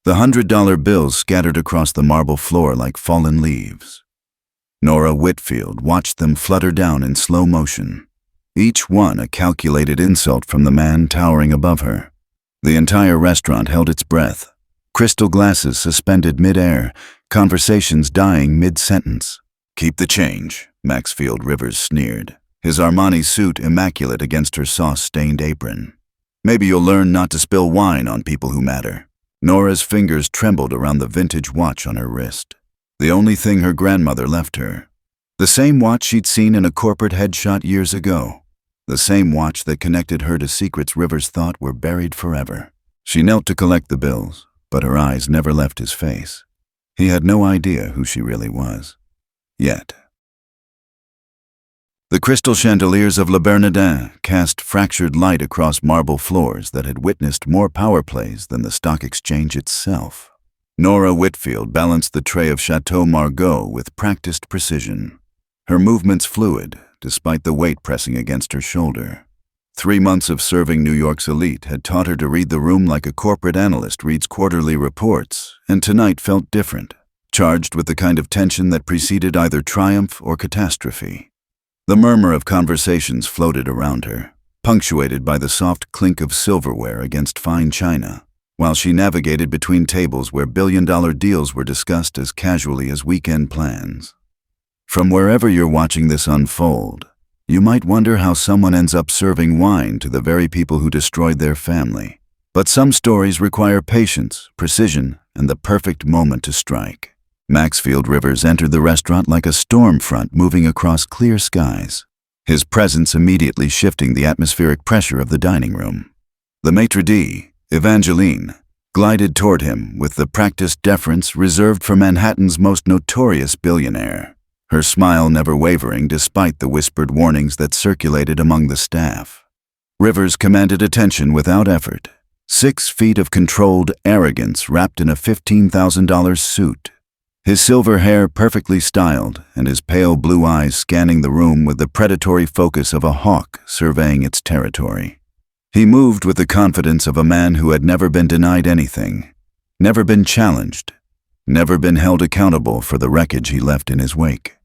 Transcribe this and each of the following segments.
The $100 bills scattered across the marble floor like fallen leaves. Nora Whitfield watched them flutter down in slow motion, each one a calculated insult from the man towering above her. The entire restaurant held its breath, crystal glasses suspended mid-air, conversations dying mid-sentence. "Keep the change," Maxfield Rivers sneered, his Armani suit immaculate against her sauce-stained apron. "Maybe you'll learn not to spill wine on people who matter." Nora's fingers trembled around the vintage watch on her wrist, the only thing her grandmother left her. The same watch she'd seen in a corporate headshot years ago. The same watch that connected her to secrets Rivers thought were buried forever. She knelt to collect the bills, but her eyes never left his face. He had no idea who she really was. Yet. The crystal chandeliers of Le Bernardin cast fractured light across marble floors that had witnessed more power plays than the stock exchange itself. Nora Whitfield balanced the tray of Chateau Margaux with practiced precision, her movements fluid despite the weight pressing against her shoulder. 3 months of serving New York's elite had taught her to read the room like a corporate analyst reads quarterly reports, and tonight felt different, charged with the kind of tension that preceded either triumph or catastrophe. The murmur of conversations floated around her, punctuated by the soft clink of silverware against fine china, while she navigated between tables where billion-dollar deals were discussed as casually as weekend plans. From wherever you're watching this unfold, you might wonder how someone ends up serving wine to the very people who destroyed their family. But some stories require patience, precision, and the perfect moment to strike. Maxfield Rivers entered the restaurant like a storm front moving across clear skies, his presence immediately shifting the atmospheric pressure of the dining room. The maitre d', Evangeline, glided toward him with the practiced deference reserved for Manhattan's most notorious billionaire, her smile never wavering despite the whispered warnings that circulated among the staff. Rivers commanded attention without effort, 6 feet of controlled arrogance wrapped in a $15,000 suit, his silver hair perfectly styled and his pale blue eyes scanning the room with the predatory focus of a hawk surveying its territory. He moved with the confidence of a man who had never been denied anything, never been challenged, never been held accountable for the wreckage he left in his wake.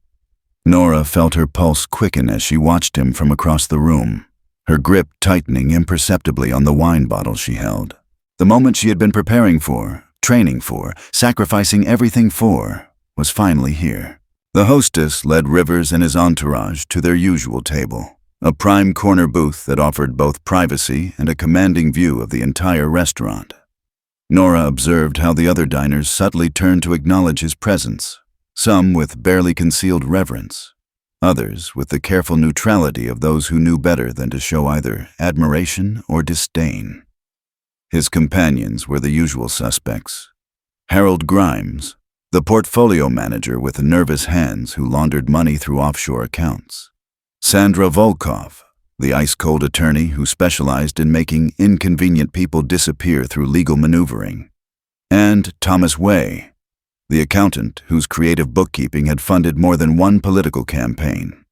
Nora felt her pulse quicken as she watched him from across the room, her grip tightening imperceptibly on the wine bottle she held. The moment she had been preparing for, training for, sacrificing everything for, was finally here. The hostess led Rivers and his entourage to their usual table, a prime corner booth that offered both privacy and a commanding view of the entire restaurant. Nora observed how the other diners subtly turned to acknowledge his presence, some with barely concealed reverence, others with the careful neutrality of those who knew better than to show either admiration or disdain. His companions were the usual suspects. Harold Grimes, the portfolio manager with nervous hands who laundered money through offshore accounts. Sandra Volkov, the ice-cold attorney who specialized in making inconvenient people disappear through legal maneuvering. And Thomas Way, the accountant whose creative bookkeeping had funded more than one political campaign.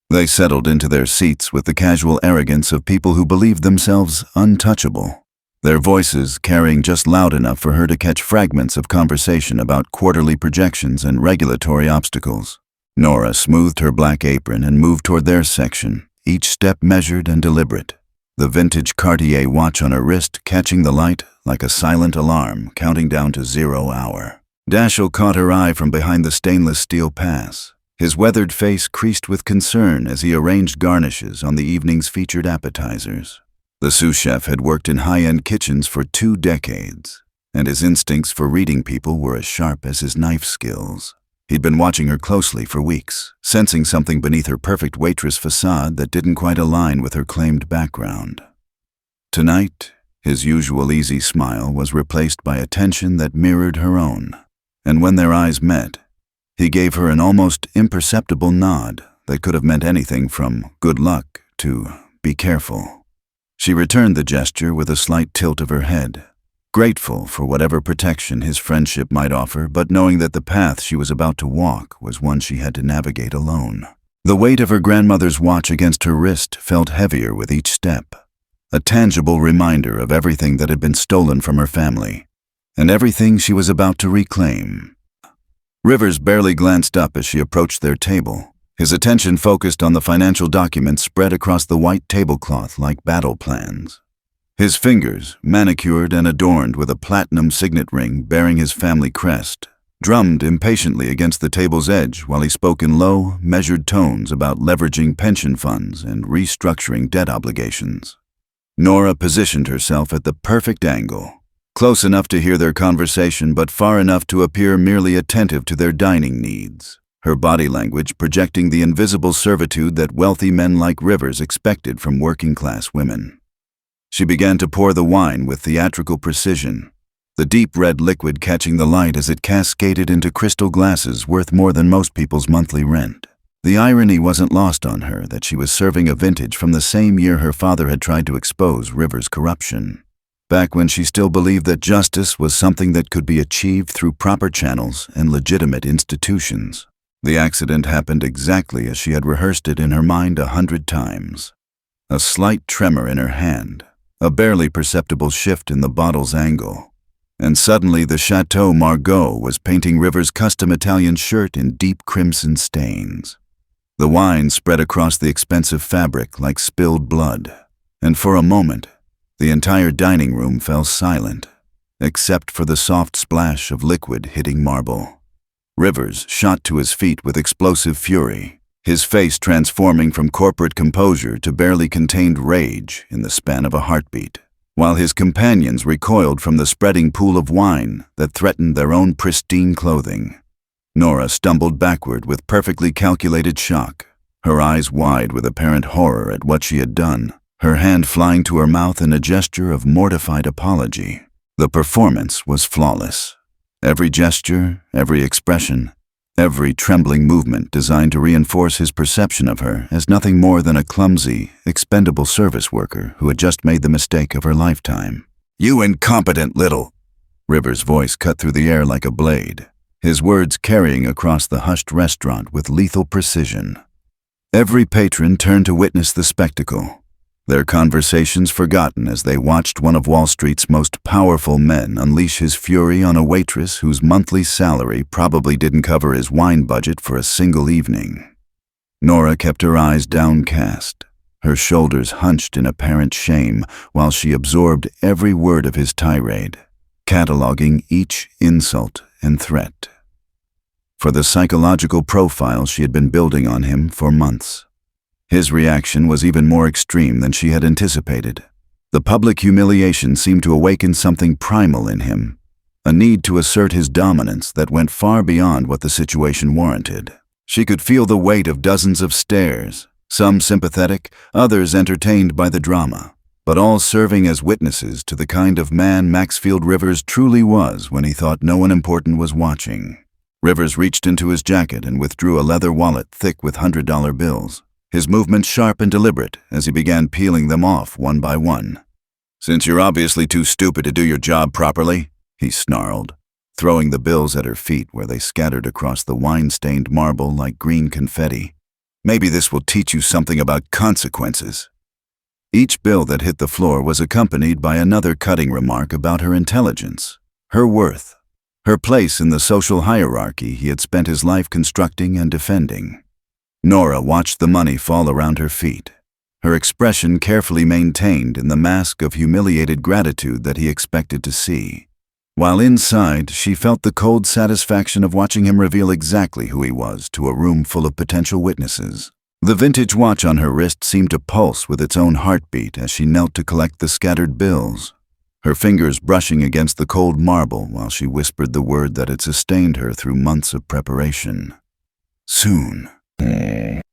They settled into their seats with the casual arrogance of people who believed themselves untouchable, their voices carrying just loud enough for her to catch fragments of conversation about quarterly projections and regulatory obstacles. Nora smoothed her black apron and moved toward their section, each step measured and deliberate, the vintage Cartier watch on her wrist catching the light like a silent alarm counting down to 0 hour. Dashiell caught her eye from behind the stainless steel pass, his weathered face creased with concern as he arranged garnishes on the evening's featured appetizers. The sous chef had worked in high-end kitchens for 2 decades, and his instincts for reading people were as sharp as his knife skills. He'd been watching her closely for weeks, sensing something beneath her perfect waitress facade that didn't quite align with her claimed background. Tonight, his usual easy smile was replaced by a tension that mirrored her own, and when their eyes met, he gave her an almost imperceptible nod that could have meant anything from good luck to be careful. She returned the gesture with a slight tilt of her head, grateful for whatever protection his friendship might offer, but knowing that the path she was about to walk was one she had to navigate alone. The weight of her grandmother's watch against her wrist felt heavier with each step, a tangible reminder of everything that had been stolen from her family, and everything she was about to reclaim. Rivers barely glanced up as she approached their table, his attention focused on the financial documents spread across the white tablecloth like battle plans. His fingers, manicured and adorned with a platinum signet ring bearing his family crest, drummed impatiently against the table's edge while he spoke in low, measured tones about leveraging pension funds and restructuring debt obligations. Nora positioned herself at the perfect angle, close enough to hear their conversation but far enough to appear merely attentive to their dining needs, her body language projecting the invisible servitude that wealthy men like Rivers expected from working-class women. She began to pour the wine with theatrical precision, the deep red liquid catching the light as it cascaded into crystal glasses worth more than most people's monthly rent. The irony wasn't lost on her that she was serving a vintage from the same year her father had tried to expose Rivers' corruption, back when she still believed that justice was something that could be achieved through proper channels and legitimate institutions. The accident happened exactly as she had rehearsed it in her mind 100 times. A slight tremor in her hand, a barely perceptible shift in the bottle's angle, and suddenly the Chateau Margaux was painting Rivers' custom Italian shirt in deep crimson stains. The wine spread across the expensive fabric like spilled blood, and for a moment, the entire dining room fell silent, except for the soft splash of liquid hitting marble. Rivers shot to his feet with explosive fury, his face transforming from corporate composure to barely contained rage in the span of a heartbeat, while his companions recoiled from the spreading pool of wine that threatened their own pristine clothing. Nora stumbled backward with perfectly calculated shock, her eyes wide with apparent horror at what she had done, her hand flying to her mouth in a gesture of mortified apology. The performance was flawless. Every gesture, every expression, every trembling movement designed to reinforce his perception of her as nothing more than a clumsy, expendable service worker who had just made the mistake of her lifetime. "You incompetent little—" Rivers' voice cut through the air like a blade, his words carrying across the hushed restaurant with lethal precision. Every patron turned to witness the spectacle, their conversations forgotten as they watched one of Wall Street's most powerful men unleash his fury on a waitress whose monthly salary probably didn't cover his wine budget for a single evening. Nora kept her eyes downcast, her shoulders hunched in apparent shame while she absorbed every word of his tirade, cataloging each insult and threat. For the psychological profile she had been building on him for months. His reaction was even more extreme than she had anticipated. The public humiliation seemed to awaken something primal in him, a need to assert his dominance that went far beyond what the situation warranted. She could feel the weight of dozens of stares, some sympathetic, others entertained by the drama, but all serving as witnesses to the kind of man Maxfield Rivers truly was when he thought no one important was watching. Rivers reached into his jacket and withdrew a leather wallet thick with $100 bills, his movements sharp and deliberate as he began peeling them off one by one. "Since you're obviously too stupid to do your job properly," he snarled, throwing the bills at her feet where they scattered across the wine-stained marble like green confetti, "maybe this will teach you something about consequences." Each bill that hit the floor was accompanied by another cutting remark about her intelligence, her worth, her place in the social hierarchy he had spent his life constructing and defending. Nora watched the money fall around her feet, her expression carefully maintained in the mask of humiliated gratitude that he expected to see, while inside she felt the cold satisfaction of watching him reveal exactly who he was to a room full of potential witnesses. The vintage watch on her wrist seemed to pulse with its own heartbeat as she knelt to collect the scattered bills, her fingers brushing against the cold marble while she whispered the word that had sustained her through months of preparation. "Soon."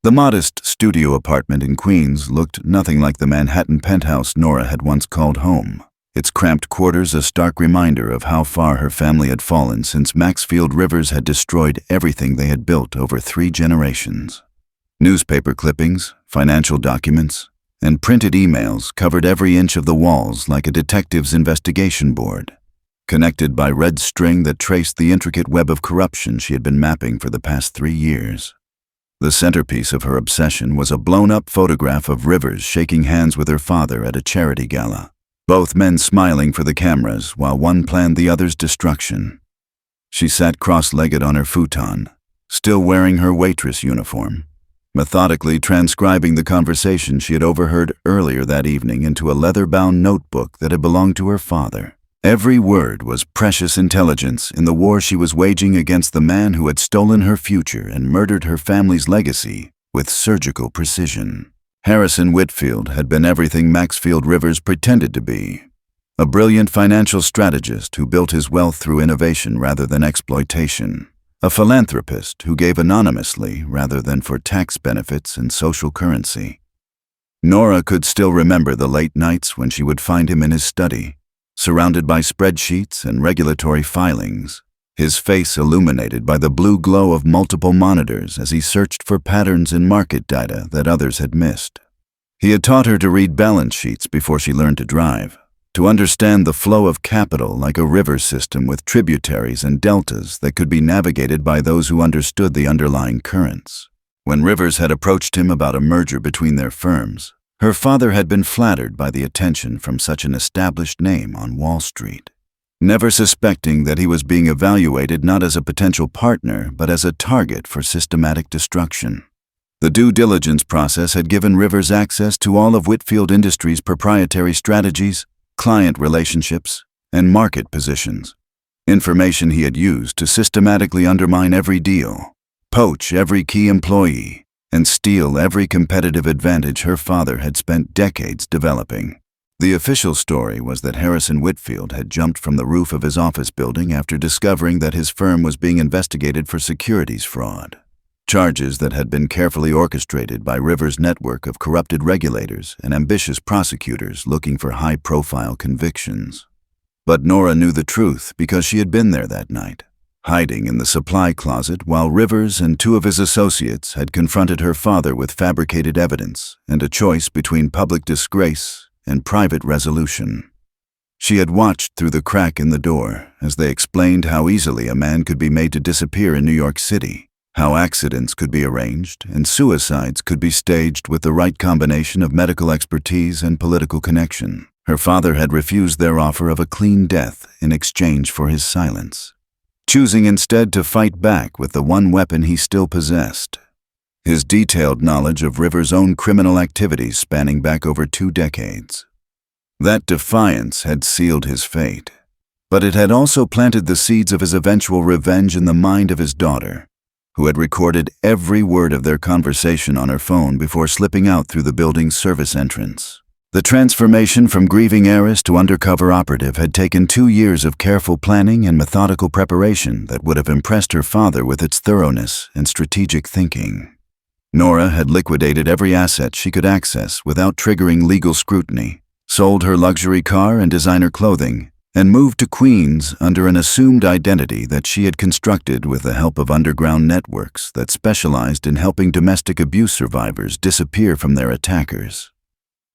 The modest studio apartment in Queens looked nothing like the Manhattan penthouse Nora had once called home, its cramped quarters a stark reminder of how far her family had fallen since Maxfield Rivers had destroyed everything they had built over 3 generations. Newspaper clippings, financial documents, and printed emails covered every inch of the walls like a detective's investigation board, connected by red string that traced the intricate web of corruption she had been mapping for the past 3 years. The centerpiece of her obsession was a blown-up photograph of Rivers shaking hands with her father at a charity gala. both men smiling for the cameras while one planned the other's destruction. She sat cross-legged on her futon, still wearing her waitress uniform, methodically transcribing the conversation she had overheard earlier that evening into a leather-bound notebook that had belonged to her father. Every word was precious intelligence in the war she was waging against the man who had stolen her future and murdered her family's legacy with surgical precision. Harrison Whitfield had been everything Maxfield Rivers pretended to be. A brilliant financial strategist who built his wealth through innovation rather than exploitation. A philanthropist who gave anonymously rather than for tax benefits and social currency. Nora could still remember the late nights when she would find him in his study, surrounded by spreadsheets and regulatory filings, his face illuminated by the blue glow of multiple monitors as he searched for patterns in market data that others had missed. He had taught her to read balance sheets before she learned to drive, to understand the flow of capital like a river system with tributaries and deltas that could be navigated by those who understood the underlying currents. When Rivers had approached him about a merger between their firms, her father had been flattered by the attention from such an established name on Wall Street, never suspecting that he was being evaluated not as a potential partner but as a target for systematic destruction. The due diligence process had given Rivers access to all of Whitfield Industries' proprietary strategies, client relationships, and market positions, information he had used to systematically undermine every deal, poach every key employee, and steal every competitive advantage her father had spent decades developing. The official story was that Harrison Whitfield had jumped from the roof of his office building after discovering that his firm was being investigated for securities fraud, charges that had been carefully orchestrated by Rivers' network of corrupted regulators and ambitious prosecutors looking for high-profile convictions. But Nora knew the truth because she had been there that night, hiding in the supply closet while Rivers and two of his associates had confronted her father with fabricated evidence and a choice between public disgrace and private resolution. She had watched through the crack in the door as they explained how easily a man could be made to disappear in New York City, how accidents could be arranged and suicides could be staged with the right combination of medical expertise and political connection. Her father had refused their offer of a clean death in exchange for his silence, choosing instead to fight back with the one weapon he still possessed, his detailed knowledge of Rivers' own criminal activities spanning back over 2 decades. That defiance had sealed his fate, but it had also planted the seeds of his eventual revenge in the mind of his daughter, who had recorded every word of their conversation on her phone before slipping out through the building's service entrance. The transformation from grieving heiress to undercover operative had taken 2 years of careful planning and methodical preparation that would have impressed her father with its thoroughness and strategic thinking. Nora had liquidated every asset she could access without triggering legal scrutiny, sold her luxury car and designer clothing, and moved to Queens under an assumed identity that she had constructed with the help of underground networks that specialized in helping domestic abuse survivors disappear from their attackers.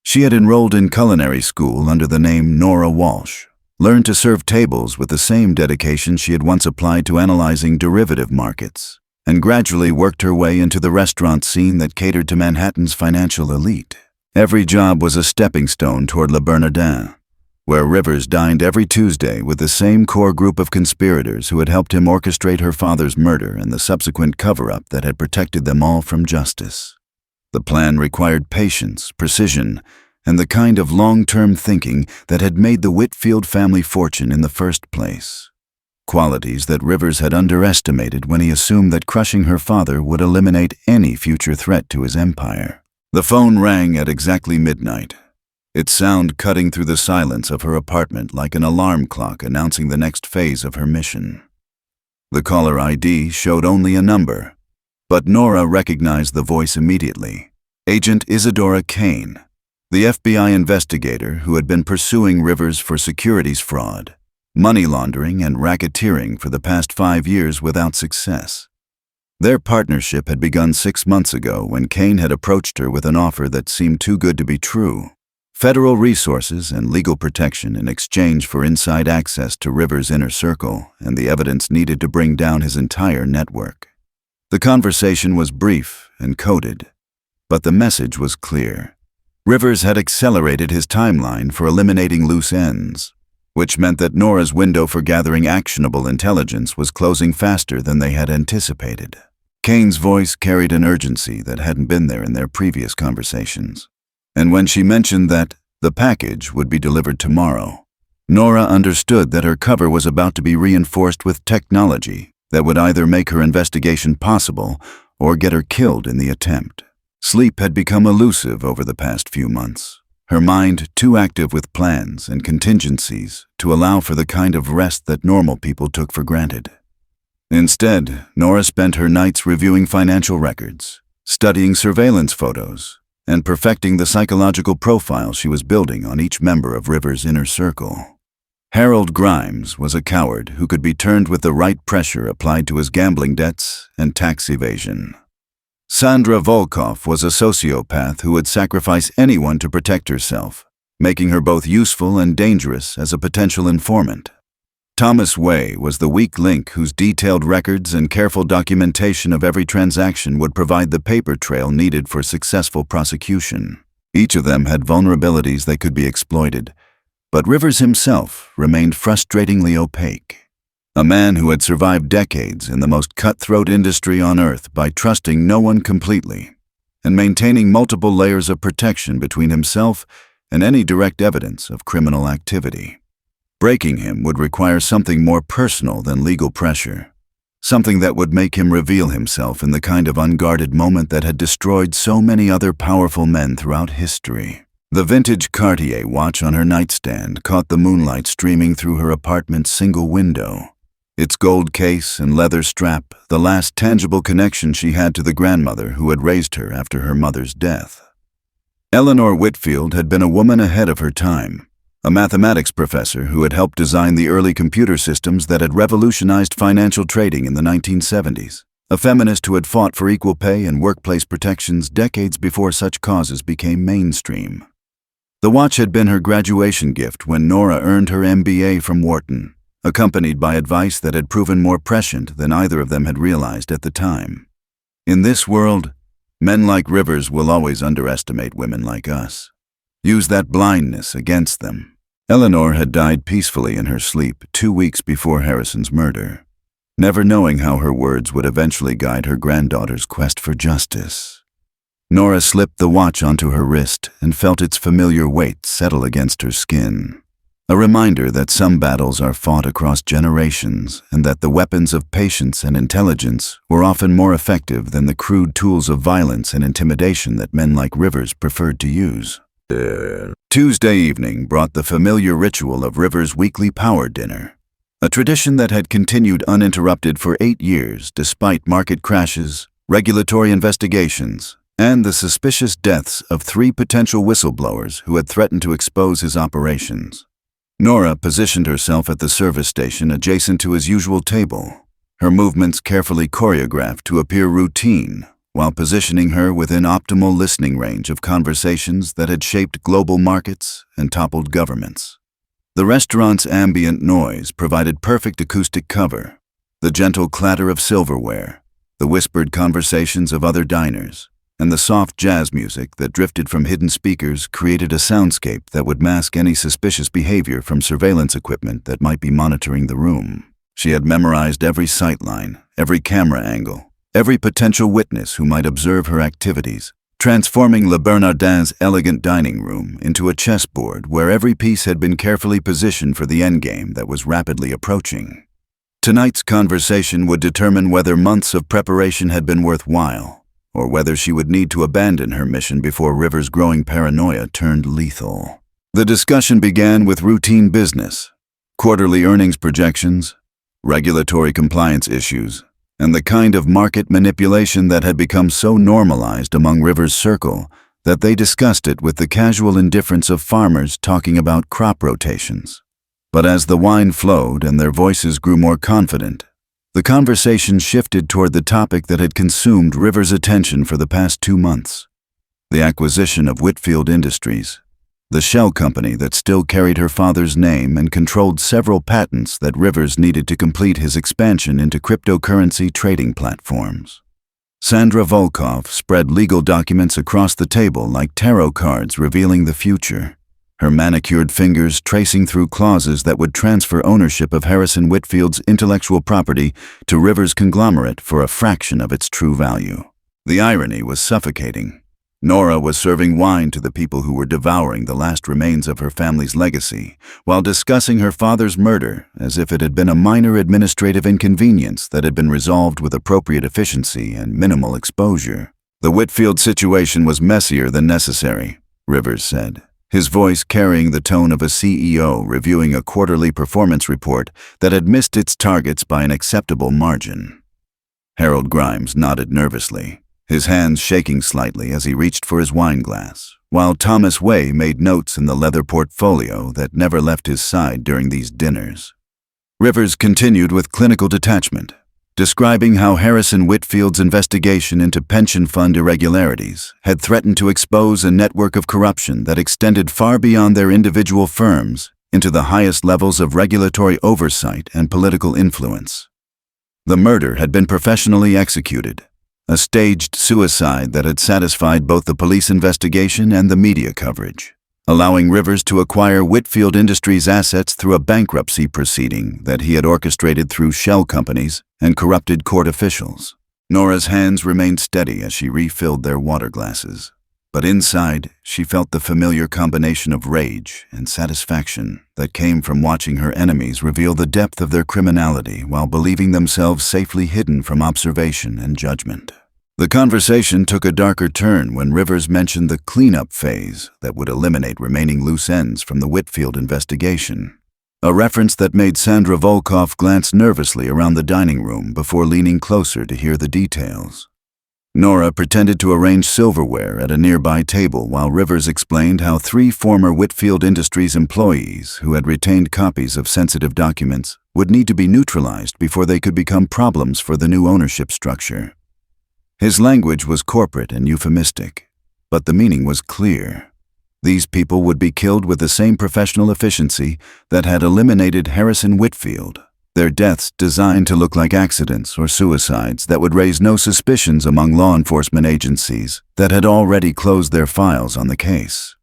She had enrolled in culinary school under the name Nora Walsh, learned to serve tables with the same dedication she had once applied to analyzing derivative markets, and gradually worked her way into the restaurant scene that catered to Manhattan's financial elite. Every job was a stepping stone toward Le Bernardin, where Rivers dined every Tuesday with the same core group of conspirators who had helped him orchestrate her father's murder and the subsequent cover-up that had protected them all from justice. The plan required patience, precision, and the kind of long-term thinking that had made the Whitfield family fortune in the first place. Qualities that Rivers had underestimated when he assumed that crushing her father would eliminate any future threat to his empire. The phone rang at exactly midnight, its sound cutting through the silence of her apartment like an alarm clock announcing the next phase of her mission. The caller ID showed only a number, but Nora recognized the voice immediately. Agent Isadora Kane, the FBI investigator who had been pursuing Rivers for securities fraud, money laundering, and racketeering for the past 5 years without success. Their partnership had begun 6 months ago when Kane had approached her with an offer that seemed too good to be true. Federal resources and legal protection in exchange for inside access to Rivers' inner circle and the evidence needed to bring down his entire network. The conversation was brief and coded, but the message was clear. Rivers had accelerated his timeline for eliminating loose ends, which meant that Nora's window for gathering actionable intelligence was closing faster than they had anticipated. Kane's voice carried an urgency that hadn't been there in their previous conversations. And when she mentioned that the package would be delivered tomorrow, Nora understood that her cover was about to be reinforced with technology that would either make her investigation possible or get her killed in the attempt. Sleep had become elusive over the past few months, her mind too active with plans and contingencies to allow for the kind of rest that normal people took for granted. Instead, Nora spent her nights reviewing financial records, studying surveillance photos, and perfecting the psychological profile she was building on each member of Rivers' inner circle. Harold Grimes was a coward who could be turned with the right pressure applied to his gambling debts and tax evasion. Sandra Volkov was a sociopath who would sacrifice anyone to protect herself, making her both useful and dangerous as a potential informant. Thomas Way was the weak link whose detailed records and careful documentation of every transaction would provide the paper trail needed for successful prosecution. Each of them had vulnerabilities that could be exploited, but Rivers himself remained frustratingly opaque. A man who had survived decades in the most cutthroat industry on Earth by trusting no one completely and maintaining multiple layers of protection between himself and any direct evidence of criminal activity. Breaking him would require something more personal than legal pressure, something that would make him reveal himself in the kind of unguarded moment that had destroyed so many other powerful men throughout history. The vintage Cartier watch on her nightstand caught the moonlight streaming through her apartment's single window. Its gold case and leather strap, the last tangible connection she had to the grandmother who had raised her after her mother's death. Eleanor Whitfield had been a woman ahead of her time, a mathematics professor who had helped design the early computer systems that had revolutionized financial trading in the 1970s, a feminist who had fought for equal pay and workplace protections decades before such causes became mainstream. The watch had been her graduation gift when Nora earned her MBA from Wharton, accompanied by advice that had proven more prescient than either of them had realized at the time. In this world, men like Rivers will always underestimate women like us. Use that blindness against them. Eleanor had died peacefully in her sleep 2 weeks before Harrison's murder, never knowing how her words would eventually guide her granddaughter's quest for justice. Nora slipped the watch onto her wrist and felt its familiar weight settle against her skin. A reminder that some battles are fought across generations and that the weapons of patience and intelligence were often more effective than the crude tools of violence and intimidation that men like Rivers preferred to use. Tuesday evening brought the familiar ritual of Rivers' weekly power dinner, a tradition that had continued uninterrupted for 8 years despite market crashes, regulatory investigations, and the suspicious deaths of 3 potential whistleblowers who had threatened to expose his operations. Nora positioned herself at the service station adjacent to his usual table, her movements carefully choreographed to appear routine, while positioning her within optimal listening range of conversations that had shaped global markets and toppled governments. The restaurant's ambient noise provided perfect acoustic cover, the gentle clatter of silverware, the whispered conversations of other diners, and the soft jazz music that drifted from hidden speakers created a soundscape that would mask any suspicious behavior from surveillance equipment that might be monitoring the room. She had memorized every sightline, every camera angle, every potential witness who might observe her activities, transforming Le Bernardin's elegant dining room into a chessboard where every piece had been carefully positioned for the endgame that was rapidly approaching. Tonight's conversation would determine whether months of preparation had been worthwhile, or whether she would need to abandon her mission before Rivers' growing paranoia turned lethal. The discussion began with routine business, quarterly earnings projections, regulatory compliance issues, and the kind of market manipulation that had become so normalized among Rivers' circle that they discussed it with the casual indifference of farmers talking about crop rotations. But as the wine flowed and their voices grew more confident, the conversation shifted toward the topic that had consumed Rivers' attention for the past 2 months: the acquisition of Whitfield Industries, the shell company that still carried her father's name and controlled several patents that Rivers needed to complete his expansion into cryptocurrency trading platforms. Sandra Volkov spread legal documents across the table like tarot cards revealing the future, her manicured fingers tracing through clauses that would transfer ownership of Harrison Whitfield's intellectual property to Rivers' conglomerate for a fraction of its true value. The irony was suffocating. Nora was serving wine to the people who were devouring the last remains of her family's legacy, while discussing her father's murder as if it had been a minor administrative inconvenience that had been resolved with appropriate efficiency and minimal exposure. The Whitfield situation was messier than necessary, Rivers said, his voice carrying the tone of a CEO reviewing a quarterly performance report that had missed its targets by an acceptable margin. Harold Grimes nodded nervously, his hands shaking slightly as he reached for his wine glass, while Thomas Way made notes in the leather portfolio that never left his side during these dinners. Rivers continued with clinical detachment, describing how Harrison Whitfield's investigation into pension fund irregularities had threatened to expose a network of corruption that extended far beyond their individual firms into the highest levels of regulatory oversight and political influence. The murder had been professionally executed, a staged suicide that had satisfied both the police investigation and the media coverage, allowing Rivers to acquire Whitfield Industries' assets through a bankruptcy proceeding that he had orchestrated through shell companies and corrupted court officials. Nora's hands remained steady as she refilled their water glasses, but inside she felt the familiar combination of rage and satisfaction that came from watching her enemies reveal the depth of their criminality while believing themselves safely hidden from observation and judgment. The conversation took a darker turn when Rivers mentioned the cleanup phase that would eliminate remaining loose ends from the Whitfield investigation, a reference that made Sandra Volkov glance nervously around the dining room before leaning closer to hear the details. Nora pretended to arrange silverware at a nearby table while Rivers explained how 3 former Whitfield Industries employees who had retained copies of sensitive documents would need to be neutralized before they could become problems for the new ownership structure. His language was corporate and euphemistic, but the meaning was clear. These people would be killed with the same professional efficiency that had eliminated Harrison Whitfield, their deaths designed to look like accidents or suicides that would raise no suspicions among law enforcement agencies that had already closed their files on the case.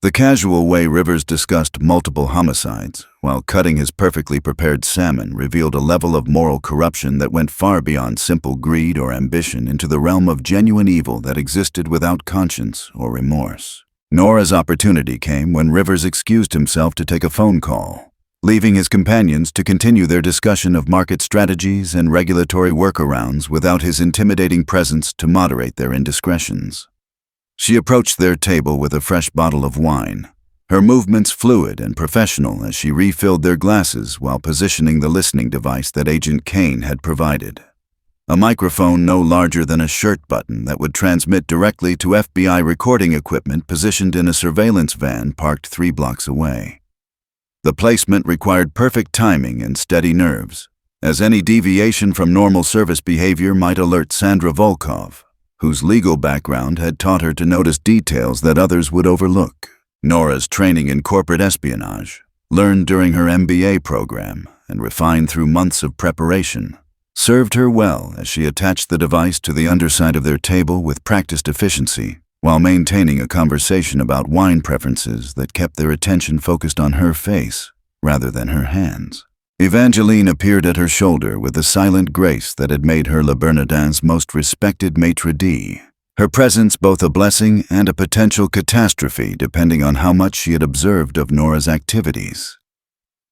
The casual way Rivers discussed multiple homicides while cutting his perfectly prepared salmon revealed a level of moral corruption that went far beyond simple greed or ambition into the realm of genuine evil that existed without conscience or remorse. Nora's opportunity came when Rivers excused himself to take a phone call, leaving his companions to continue their discussion of market strategies and regulatory workarounds without his intimidating presence to moderate their indiscretions. She approached their table with a fresh bottle of wine, her movements fluid and professional as she refilled their glasses while positioning the listening device that Agent Kane had provided. A microphone no larger than a shirt button that would transmit directly to FBI recording equipment positioned in a surveillance van parked 3 blocks away. The placement required perfect timing and steady nerves, as any deviation from normal service behavior might alert Sandra Volkov, whose legal background had taught her to notice details that others would overlook. Nora's training in corporate espionage, learned during her MBA program and refined through months of preparation, served her well as she attached the device to the underside of their table with practiced efficiency, while maintaining a conversation about wine preferences that kept their attention focused on her face rather than her hands. Evangeline appeared at her shoulder with the silent grace that had made her Le Bernardin's most respected maitre d', her presence both a blessing and a potential catastrophe depending on how much she had observed of Nora's activities.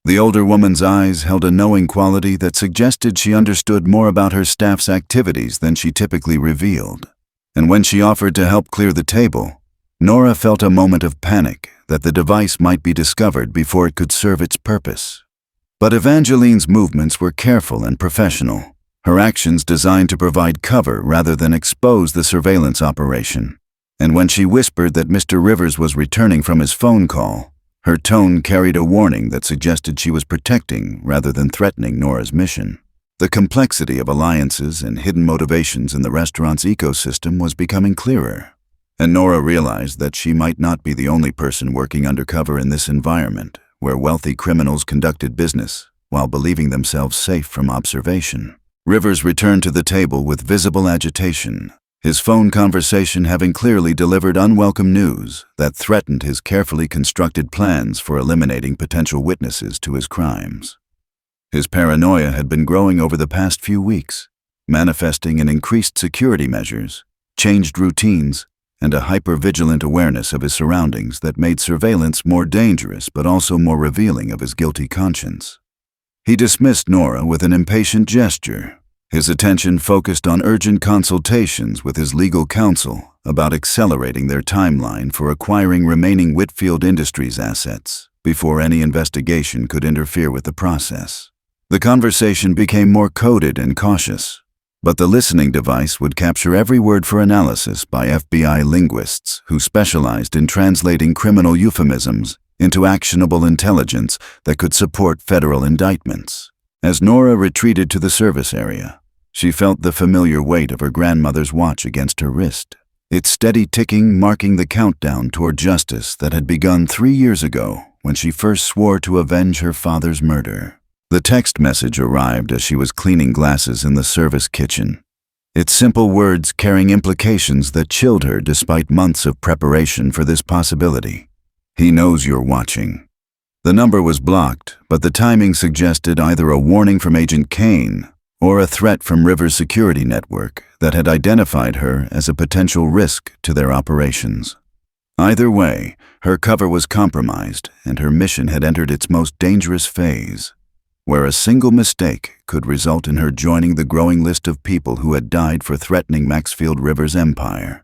The older woman's eyes held a knowing quality that suggested she understood more about her staff's activities than she typically revealed. And when she offered to help clear the table, Nora felt a moment of panic that the device might be discovered before it could serve its purpose. But Evangeline's movements were careful and professional, her actions designed to provide cover rather than expose the surveillance operation. And when she whispered that Mr. Rivers was returning from his phone call, her tone carried a warning that suggested she was protecting rather than threatening Nora's mission. The complexity of alliances and hidden motivations in the restaurant's ecosystem was becoming clearer, and Nora realized that she might not be the only person working undercover in this environment, where wealthy criminals conducted business while believing themselves safe from observation. Rivers returned to the table with visible agitation, his phone conversation having clearly delivered unwelcome news that threatened his carefully constructed plans for eliminating potential witnesses to his crimes. His paranoia had been growing over the past few weeks, manifesting in increased security measures, changed routines, and a hyper-vigilant awareness of his surroundings that made surveillance more dangerous but also more revealing of his guilty conscience. He dismissed Nora with an impatient gesture, his attention focused on urgent consultations with his legal counsel about accelerating their timeline for acquiring remaining Whitfield Industries assets before any investigation could interfere with the process. The conversation became more coded and cautious, but the listening device would capture every word for analysis by FBI linguists who specialized in translating criminal euphemisms into actionable intelligence that could support federal indictments. As Nora retreated to the service area, she felt the familiar weight of her grandmother's watch against her wrist, its steady ticking marking the countdown toward justice that had begun 3 years ago when she first swore to avenge her father's murder. The text message arrived as she was cleaning glasses in the service kitchen, its simple words carrying implications that chilled her despite months of preparation for this possibility. "He knows you're watching." The number was blocked, but the timing suggested either a warning from Agent Kane or a threat from Rivers' security network that had identified her as a potential risk to their operations. Either way, her cover was compromised and her mission had entered its most dangerous phase, where a single mistake could result in her joining the growing list of people who had died for threatening Maxfield Rivers' empire.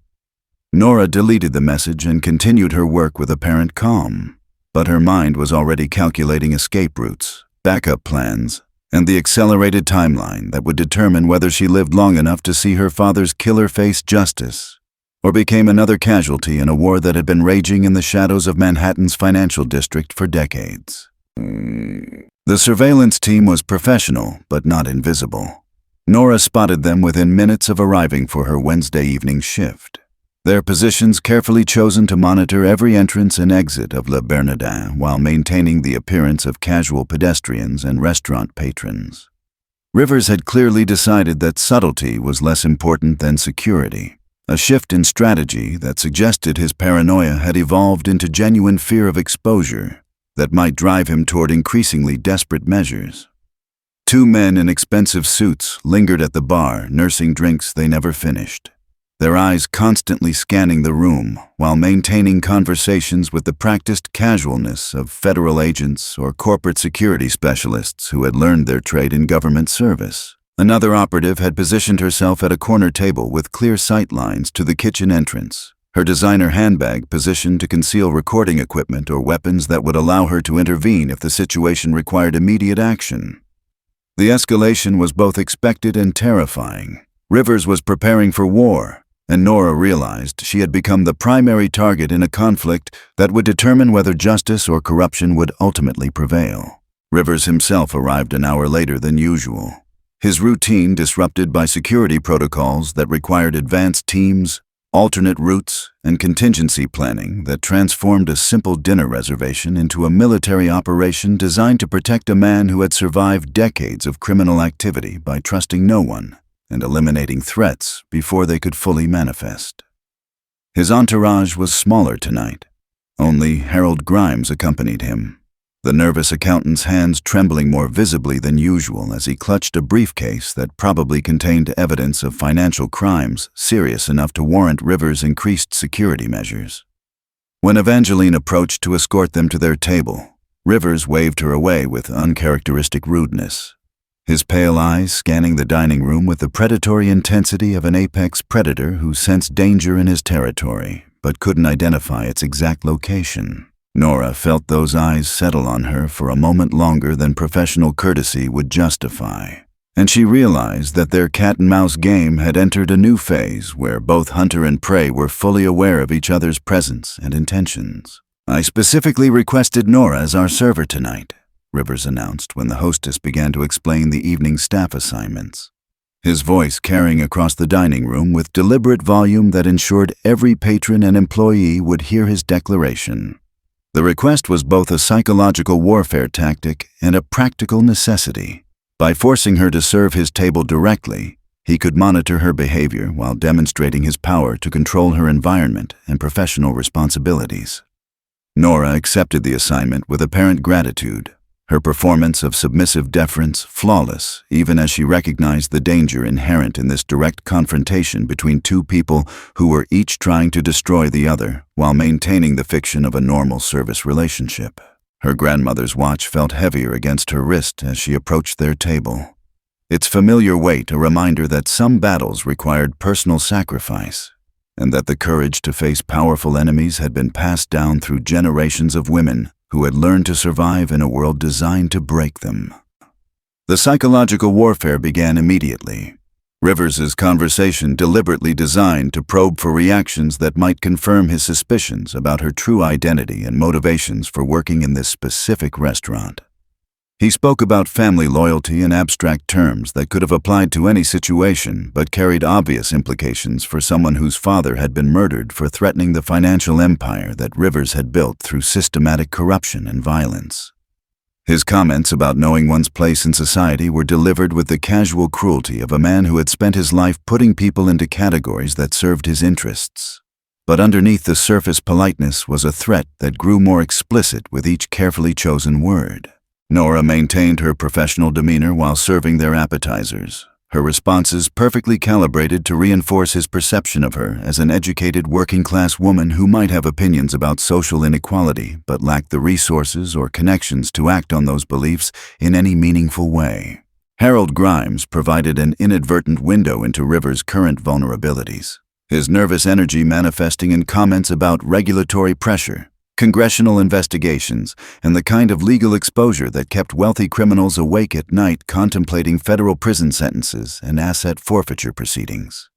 Nora deleted the message and continued her work with apparent calm, but her mind was already calculating escape routes, backup plans, and the accelerated timeline that would determine whether she lived long enough to see her father's killer face justice, or became another casualty in a war that had been raging in the shadows of Manhattan's financial district for decades. The surveillance team was professional, but not invisible. Nora spotted them within minutes of arriving for her Wednesday evening shift, their positions carefully chosen to monitor every entrance and exit of Le Bernardin while maintaining the appearance of casual pedestrians and restaurant patrons. Rivers had clearly decided that subtlety was less important than security, a shift in strategy that suggested his paranoia had evolved into genuine fear of exposure that might drive him toward increasingly desperate measures. 2 men in expensive suits lingered at the bar, nursing drinks they never finished, their eyes constantly scanning the room while maintaining conversations with the practiced casualness of federal agents or corporate security specialists who had learned their trade in government service. Another operative had positioned herself at a corner table with clear sight lines to the kitchen entrance, her designer handbag positioned to conceal recording equipment or weapons that would allow her to intervene if the situation required immediate action. The escalation was both expected and terrifying. Rivers was preparing for war, and Nora realized she had become the primary target in a conflict that would determine whether justice or corruption would ultimately prevail. Rivers himself arrived an hour later than usual, his routine disrupted by security protocols that required advanced teams, alternate routes, and contingency planning that transformed a simple dinner reservation into a military operation designed to protect a man who had survived decades of criminal activity by trusting no one and eliminating threats before they could fully manifest. His entourage was smaller tonight. Only Harold Grimes accompanied him, the nervous accountant's hands trembling more visibly than usual as he clutched a briefcase that probably contained evidence of financial crimes serious enough to warrant Rivers' increased security measures. When Evangeline approached to escort them to their table, Rivers waved her away with uncharacteristic rudeness, his pale eyes scanning the dining room with the predatory intensity of an apex predator who sensed danger in his territory but couldn't identify its exact location. Nora felt those eyes settle on her for a moment longer than professional courtesy would justify, and she realized that their cat-and-mouse game had entered a new phase where both hunter and prey were fully aware of each other's presence and intentions. "I specifically requested Nora as our server tonight," Rivers announced when the hostess began to explain the evening's staff assignments, his voice carrying across the dining room with deliberate volume that ensured every patron and employee would hear his declaration. The request was both a psychological warfare tactic and a practical necessity. By forcing her to serve his table directly, he could monitor her behavior while demonstrating his power to control her environment and professional responsibilities. Nora accepted the assignment with apparent gratitude, her performance of submissive deference flawless, even as she recognized the danger inherent in this direct confrontation between two people who were each trying to destroy the other while maintaining the fiction of a normal service relationship. Her grandmother's watch felt heavier against her wrist as she approached their table. Its familiar weight a reminder that some battles required personal sacrifice, and that the courage to face powerful enemies had been passed down through generations of women who had learned to survive in a world designed to break them. The psychological warfare began immediately. Rivers's conversation deliberately designed to probe for reactions that might confirm his suspicions about her true identity and motivations for working in this specific restaurant. He spoke about family loyalty in abstract terms that could have applied to any situation but carried obvious implications for someone whose father had been murdered for threatening the financial empire that Rivers had built through systematic corruption and violence. His comments about knowing one's place in society were delivered with the casual cruelty of a man who had spent his life putting people into categories that served his interests. But underneath the surface politeness was a threat that grew more explicit with each carefully chosen word. Nora maintained her professional demeanor while serving their appetizers, her responses perfectly calibrated to reinforce his perception of her as an educated working-class woman who might have opinions about social inequality but lacked the resources or connections to act on those beliefs in any meaningful way. Harold Grimes provided an inadvertent window into Rivers' current vulnerabilities, his nervous energy manifesting in comments about regulatory pressure, congressional investigations, and the kind of legal exposure that kept wealthy criminals awake at night contemplating federal prison sentences and asset forfeiture proceedings.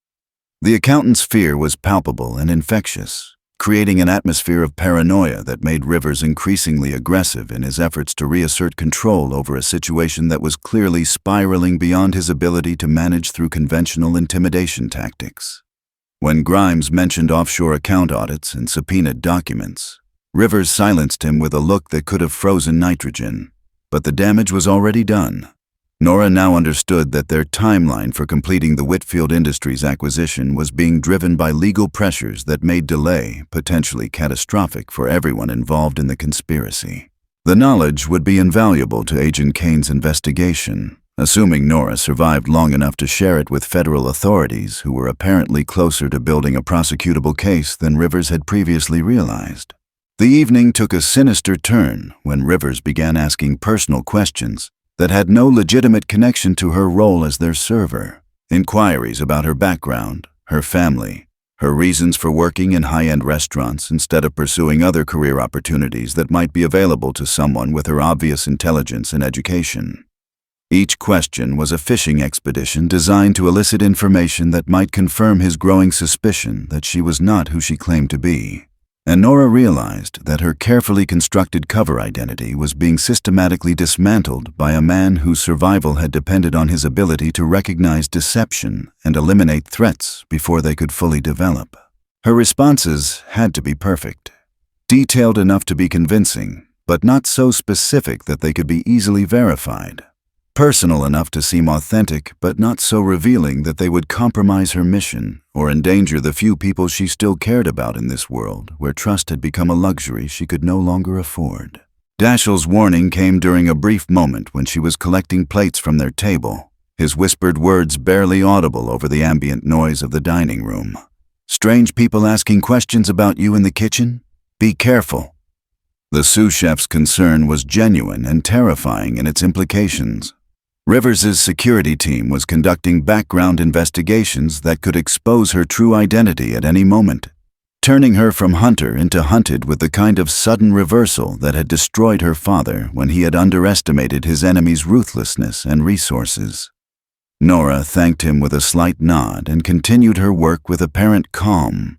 The accountant's fear was palpable and infectious, creating an atmosphere of paranoia that made Rivers increasingly aggressive in his efforts to reassert control over a situation that was clearly spiraling beyond his ability to manage through conventional intimidation tactics. When Grimes mentioned offshore account audits and subpoenaed documents, Rivers silenced him with a look that could have frozen nitrogen, but the damage was already done. Nora now understood that their timeline for completing the Whitfield Industries acquisition was being driven by legal pressures that made delay potentially catastrophic for everyone involved in the conspiracy. The knowledge would be invaluable to Agent Kane's investigation, assuming Nora survived long enough to share it with federal authorities who were apparently closer to building a prosecutable case than Rivers had previously realized. The evening took a sinister turn when Rivers began asking personal questions that had no legitimate connection to her role as their server. Inquiries about her background, her family, her reasons for working in high-end restaurants instead of pursuing other career opportunities that might be available to someone with her obvious intelligence and education. Each question was a fishing expedition designed to elicit information that might confirm his growing suspicion that she was not who she claimed to be. And Nora realized that her carefully constructed cover identity was being systematically dismantled by a man whose survival had depended on his ability to recognize deception and eliminate threats before they could fully develop. Her responses had to be perfect, detailed enough to be convincing, but not so specific that they could be easily verified. Personal enough to seem authentic, but not so revealing that they would compromise her mission or endanger the few people she still cared about in this world where trust had become a luxury she could no longer afford. Dashiell's warning came during a brief moment when she was collecting plates from their table, his whispered words barely audible over the ambient noise of the dining room. "Strange people asking questions about you in the kitchen? Be careful." The sous chef's concern was genuine and terrifying in its implications. Rivers's security team was conducting background investigations that could expose her true identity at any moment, turning her from hunter into hunted with the kind of sudden reversal that had destroyed her father when he had underestimated his enemy's ruthlessness and resources. Nora thanked him with a slight nod and continued her work with apparent calm,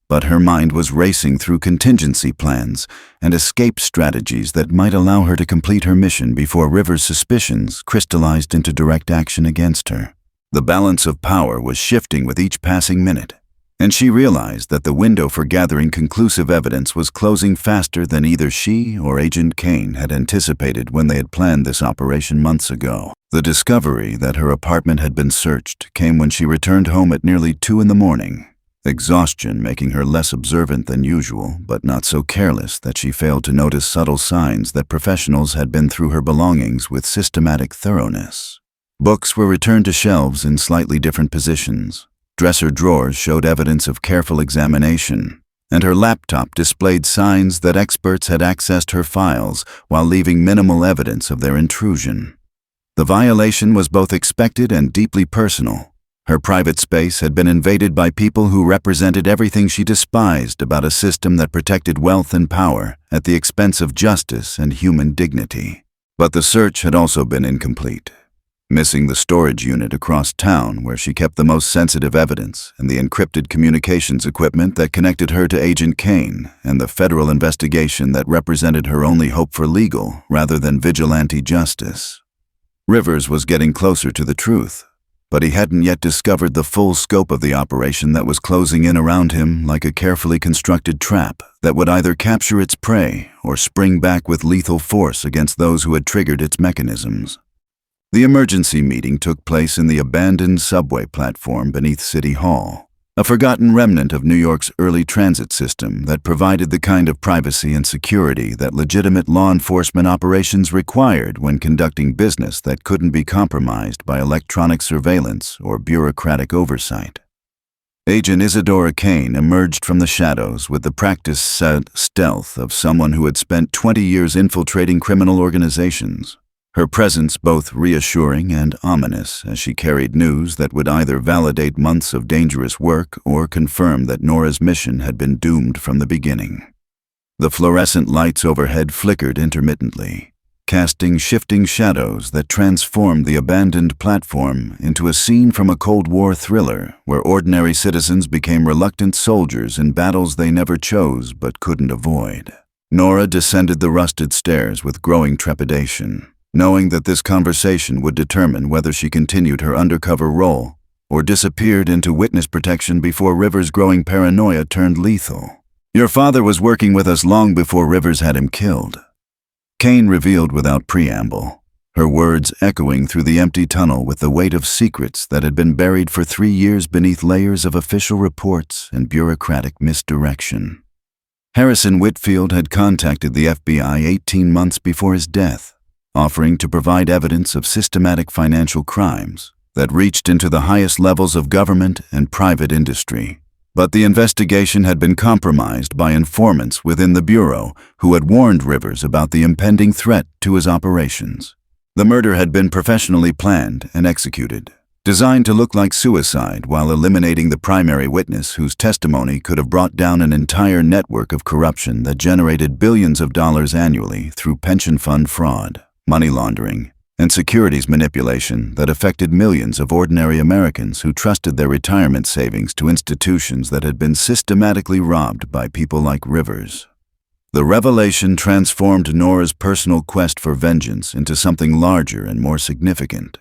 but her mind was racing through contingency plans and escape strategies that might allow her to complete her mission before Rivers' suspicions crystallized into direct action against her. The balance of power was shifting with each passing minute, and she realized that the window for gathering conclusive evidence was closing faster than either she or Agent Kane had anticipated when they had planned this operation months ago. The discovery that her apartment had been searched came when she returned home at nearly 2 in the morning, exhaustion making her less observant than usual, but not so careless that she failed to notice subtle signs that professionals had been through her belongings with systematic thoroughness. Books were returned to shelves in slightly different positions. Dresser drawers showed evidence of careful examination, and her laptop displayed signs that experts had accessed her files while leaving minimal evidence of their intrusion. The violation was both expected and deeply personal. Her private space had been invaded by people who represented everything she despised about a system that protected wealth and power at the expense of justice and human dignity. But the search had also been incomplete. Missing the storage unit across town where she kept the most sensitive evidence and the encrypted communications equipment that connected her to Agent Kane and the federal investigation that represented her only hope for legal rather than vigilante justice. Rivers was getting closer to the truth, but he hadn't yet discovered the full scope of the operation that was closing in around him like a carefully constructed trap that would either capture its prey or spring back with lethal force against those who had triggered its mechanisms. The emergency meeting took place in the abandoned subway platform beneath City Hall, a forgotten remnant of New York's early transit system that provided the kind of privacy and security that legitimate law enforcement operations required when conducting business that couldn't be compromised by electronic surveillance or bureaucratic oversight. Agent Isadora Kane emerged from the shadows with the practiced stealth of someone who had spent 20 years infiltrating criminal organizations. Her presence both reassuring and ominous as she carried news that would either validate months of dangerous work or confirm that Nora's mission had been doomed from the beginning. The fluorescent lights overhead flickered intermittently, casting shifting shadows that transformed the abandoned platform into a scene from a Cold War thriller where ordinary citizens became reluctant soldiers in battles they never chose but couldn't avoid. Nora descended the rusted stairs with growing trepidation, knowing that this conversation would determine whether she continued her undercover role or disappeared into witness protection before Rivers' growing paranoia turned lethal. "Your father was working with us long before Rivers had him killed," Kane revealed without preamble, her words echoing through the empty tunnel with the weight of secrets that had been buried for 3 years beneath layers of official reports and bureaucratic misdirection. Harrison Whitfield had contacted the FBI 18 months before his death, offering to provide evidence of systematic financial crimes that reached into the highest levels of government and private industry. But the investigation had been compromised by informants within the Bureau who had warned Rivers about the impending threat to his operations. The murder had been professionally planned and executed, designed to look like suicide while eliminating the primary witness whose testimony could have brought down an entire network of corruption that generated billions of dollars annually through pension fund fraud, money laundering, and securities manipulation that affected millions of ordinary Americans who trusted their retirement savings to institutions that had been systematically robbed by people like Rivers. The revelation transformed Nora's personal quest for vengeance into something larger and more significant,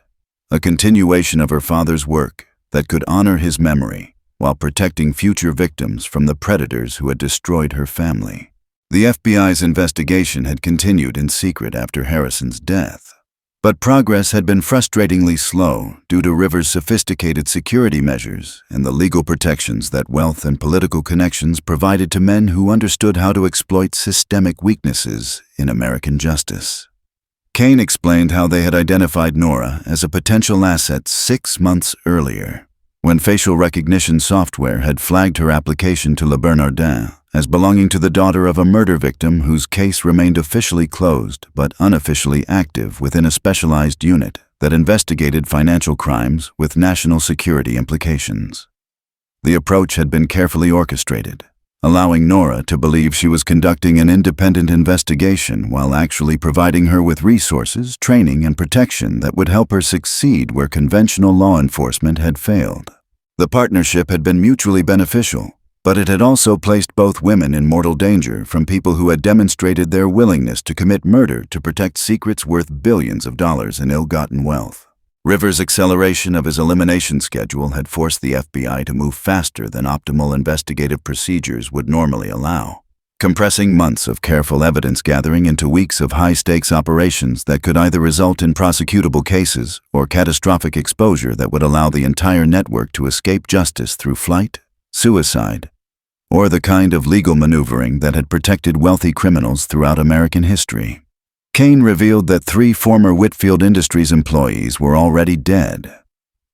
a continuation of her father's work that could honor his memory while protecting future victims from the predators who had destroyed her family. The FBI's investigation had continued in secret after Harrison's death, but progress had been frustratingly slow due to Rivers' sophisticated security measures and the legal protections that wealth and political connections provided to men who understood how to exploit systemic weaknesses in American justice. Kane explained how they had identified Nora as a potential asset 6 months earlier, when facial recognition software had flagged her application to Le Bernardin as belonging to the daughter of a murder victim whose case remained officially closed but unofficially active within a specialized unit that investigated financial crimes with national security implications. The approach had been carefully orchestrated, allowing Nora to believe she was conducting an independent investigation while actually providing her with resources, training, and protection that would help her succeed where conventional law enforcement had failed. The partnership had been mutually beneficial, but it had also placed both women in mortal danger from people who had demonstrated their willingness to commit murder to protect secrets worth billions of dollars in ill-gotten wealth. Rivers' acceleration of his elimination schedule had forced the FBI to move faster than optimal investigative procedures would normally allow. compressing months of careful evidence gathering into weeks of high-stakes operations that could either result in prosecutable cases or catastrophic exposure that would allow the entire network to escape justice through flight, suicide, or the kind of legal maneuvering that had protected wealthy criminals throughout American history. Kane revealed that 3 former Whitfield Industries employees were already dead.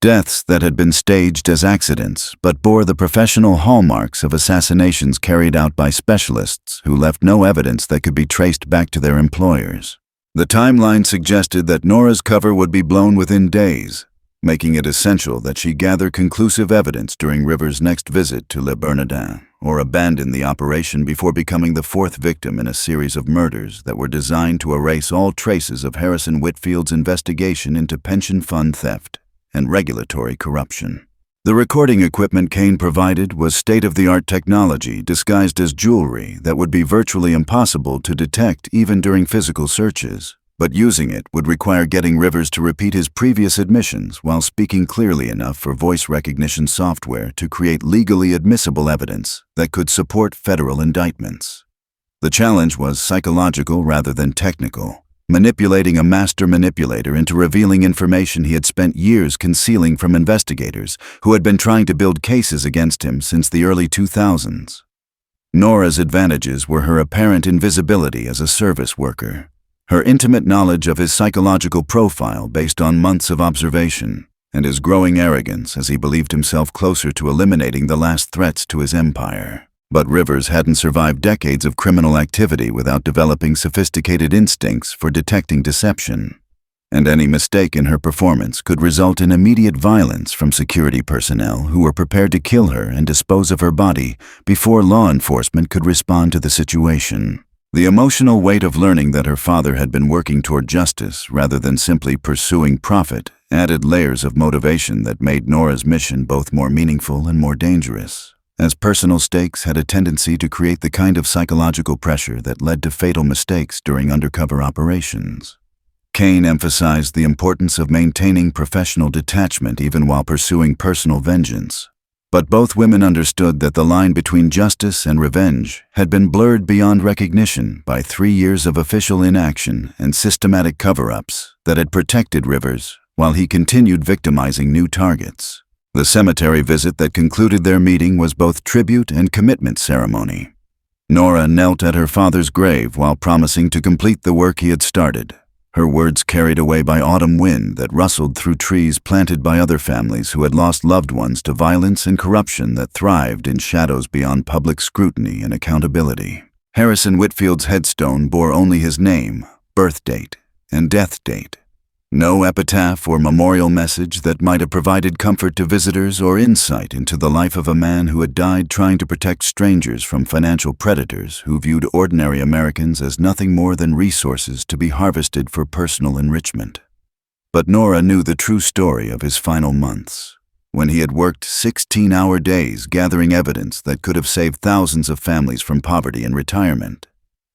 Deaths that had been staged as accidents but bore the professional hallmarks of assassinations carried out by specialists who left no evidence that could be traced back to their employers. The timeline suggested that Nora's cover would be blown within days, making it essential that she gather conclusive evidence during Rivers' next visit to Le Bernardin, or abandon the operation before becoming the 4th victim in a series of murders that were designed to erase all traces of Harrison Whitfield's investigation into pension fund theft and regulatory corruption. The recording equipment Kane provided was state-of-the-art technology disguised as jewelry that would be virtually impossible to detect even during physical searches, but using it would require getting Rivers to repeat his previous admissions while speaking clearly enough for voice recognition software to create legally admissible evidence that could support federal indictments. The challenge was psychological rather than technical, manipulating a master manipulator into revealing information he had spent years concealing from investigators who had been trying to build cases against him since the early 2000s. Nora's advantages were her apparent invisibility as a service worker, her intimate knowledge of his psychological profile based on months of observation, and his growing arrogance as he believed himself closer to eliminating the last threats to his empire. But Rivers hadn't survived decades of criminal activity without developing sophisticated instincts for detecting deception, and any mistake in her performance could result in immediate violence from security personnel who were prepared to kill her and dispose of her body before law enforcement could respond to the situation. The emotional weight of learning that her father had been working toward justice rather than simply pursuing profit added layers of motivation that made Nora's mission both more meaningful and more dangerous, as personal stakes had a tendency to create the kind of psychological pressure that led to fatal mistakes during undercover operations. Kane emphasized the importance of maintaining professional detachment even while pursuing personal vengeance. But both women understood that the line between justice and revenge had been blurred beyond recognition by 3 years of official inaction and systematic cover-ups that had protected Rivers while he continued victimizing new targets. The cemetery visit that concluded their meeting was both tribute and commitment ceremony. Nora knelt at her father's grave while promising to complete the work he had started, her words carried away by autumn wind that rustled through trees planted by other families who had lost loved ones to violence and corruption that thrived in shadows beyond public scrutiny and accountability. Harrison Whitfield's headstone bore only his name, birth date, and death date. No epitaph or memorial message that might have provided comfort to visitors or insight into the life of a man who had died trying to protect strangers from financial predators who viewed ordinary Americans as nothing more than resources to be harvested for personal enrichment. But Nora knew the true story of his final months, when he had worked 16-hour days gathering evidence that could have saved thousands of families from poverty and retirement,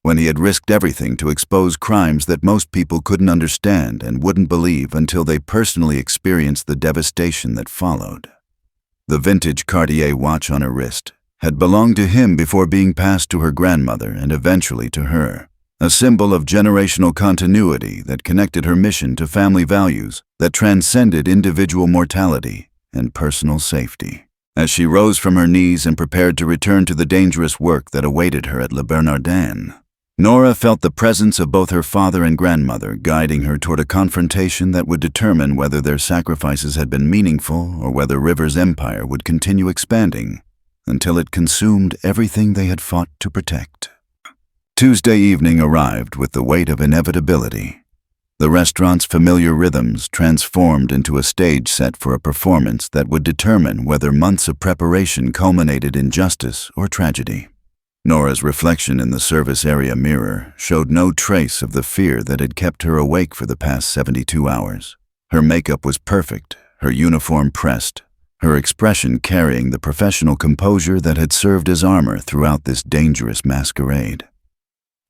when he had risked everything to expose crimes that most people couldn't understand and wouldn't believe until they personally experienced the devastation that followed. The vintage Cartier watch on her wrist had belonged to him before being passed to her grandmother and eventually to her, a symbol of generational continuity that connected her mission to family values that transcended individual mortality and personal safety. As she rose from her knees and prepared to return to the dangerous work that awaited her at Le Bernardin, Nora felt the presence of both her father and grandmother guiding her toward a confrontation that would determine whether their sacrifices had been meaningful or whether Rivers' empire would continue expanding until it consumed everything they had fought to protect. Tuesday evening arrived with the weight of inevitability. The restaurant's familiar rhythms transformed into a stage set for a performance that would determine whether months of preparation culminated in justice or tragedy. Nora's reflection in the service area mirror showed no trace of the fear that had kept her awake for the past 72 hours. Her makeup was perfect, her uniform pressed, her expression carrying the professional composure that had served as armor throughout this dangerous masquerade.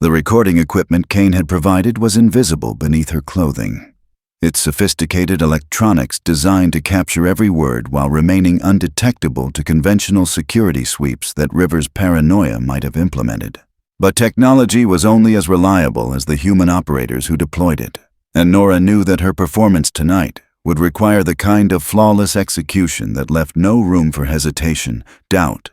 The recording equipment Kane had provided was invisible beneath her clothing, its sophisticated electronics designed to capture every word while remaining undetectable to conventional security sweeps that Rivers' paranoia might have implemented. But technology was only as reliable as the human operators who deployed it, and Nora knew that her performance tonight would require the kind of flawless execution that left no room for hesitation, doubt,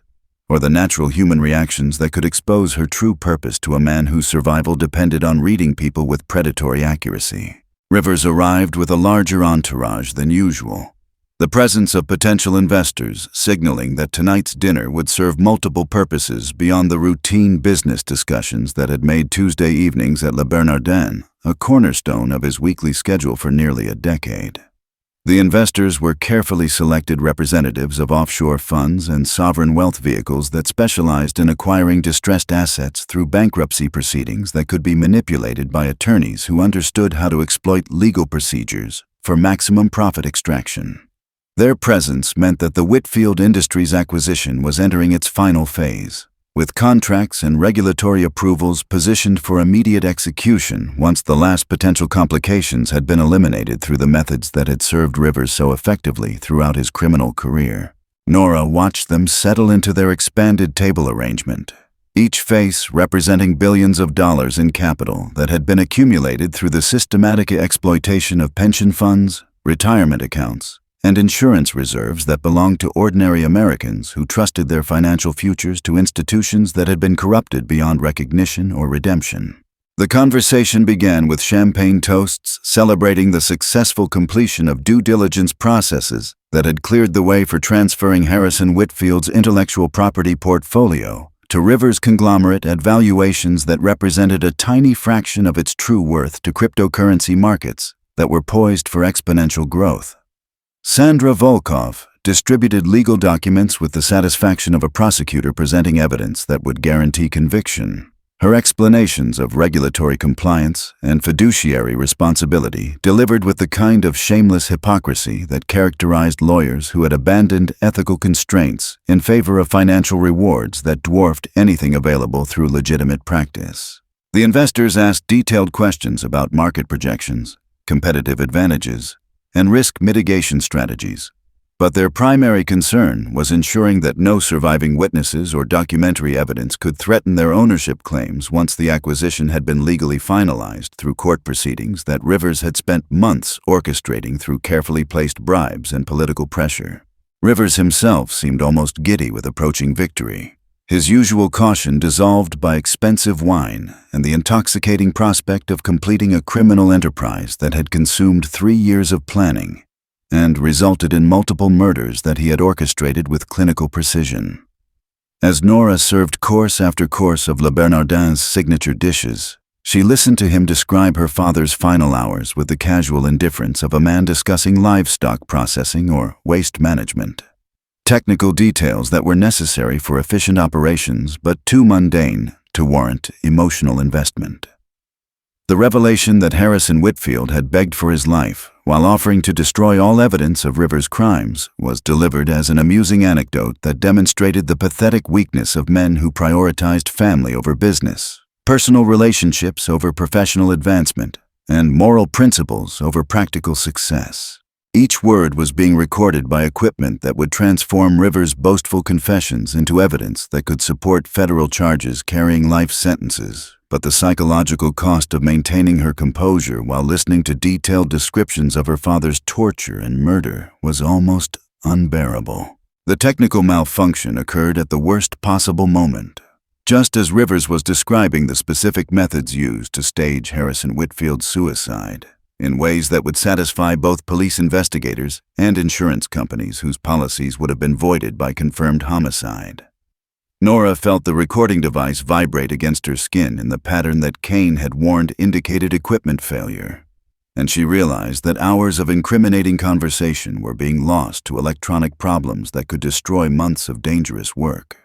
or the natural human reactions that could expose her true purpose to a man whose survival depended on reading people with predatory accuracy. Rivers arrived with a larger entourage than usual, the presence of potential investors signaling that tonight's dinner would serve multiple purposes beyond the routine business discussions that had made Tuesday evenings at Le Bernardin a cornerstone of his weekly schedule for nearly a decade. The investors were carefully selected representatives of offshore funds and sovereign wealth vehicles that specialized in acquiring distressed assets through bankruptcy proceedings that could be manipulated by attorneys who understood how to exploit legal procedures for maximum profit extraction. Their presence meant that the Whitfield Industries acquisition was entering its final phase, with contracts and regulatory approvals positioned for immediate execution once the last potential complications had been eliminated through the methods that had served Rivers so effectively throughout his criminal career. Nora watched them settle into their expanded table arrangement, each face representing billions of dollars in capital that had been accumulated through the systematic exploitation of pension funds, retirement accounts, and insurance reserves that belonged to ordinary Americans who trusted their financial futures to institutions that had been corrupted beyond recognition or redemption. The conversation began with champagne toasts celebrating the successful completion of due diligence processes that had cleared the way for transferring Harrison Whitfield's intellectual property portfolio to Rivers' conglomerate at valuations that represented a tiny fraction of its true worth to cryptocurrency markets that were poised for exponential growth. Sandra Volkov distributed legal documents with the satisfaction of a prosecutor presenting evidence that would guarantee conviction. Her explanations of regulatory compliance and fiduciary responsibility delivered with the kind of shameless hypocrisy that characterized lawyers who had abandoned ethical constraints in favor of financial rewards that dwarfed anything available through legitimate practice. The investors asked detailed questions about market projections, competitive advantages, and risk mitigation strategies, but their primary concern was ensuring that no surviving witnesses or documentary evidence could threaten their ownership claims once the acquisition had been legally finalized through court proceedings that Rivers had spent months orchestrating through carefully placed bribes and political pressure. Rivers himself seemed almost giddy with approaching victory, his usual caution dissolved by expensive wine and the intoxicating prospect of completing a criminal enterprise that had consumed 3 years of planning and resulted in multiple murders that he had orchestrated with clinical precision. As Nora served course after course of Le Bernardin's signature dishes, she listened to him describe her father's final hours with the casual indifference of a man discussing livestock processing or waste management. Technical details that were necessary for efficient operations but too mundane to warrant emotional investment. The revelation that Harrison Whitfield had begged for his life while offering to destroy all evidence of Rivers' crimes was delivered as an amusing anecdote that demonstrated the pathetic weakness of men who prioritized family over business, personal relationships over professional advancement, and moral principles over practical success. Each word was being recorded by equipment that would transform Rivers' boastful confessions into evidence that could support federal charges carrying life sentences, but the psychological cost of maintaining her composure while listening to detailed descriptions of her father's torture and murder was almost unbearable. The technical malfunction occurred at the worst possible moment, just as Rivers was describing the specific methods used to stage Harrison Whitfield's suicide, in ways that would satisfy both police investigators and insurance companies whose policies would have been voided by confirmed homicide. Nora felt the recording device vibrate against her skin in the pattern that Kane had warned indicated equipment failure, and she realized that hours of incriminating conversation were being lost to electronic problems that could destroy months of dangerous work.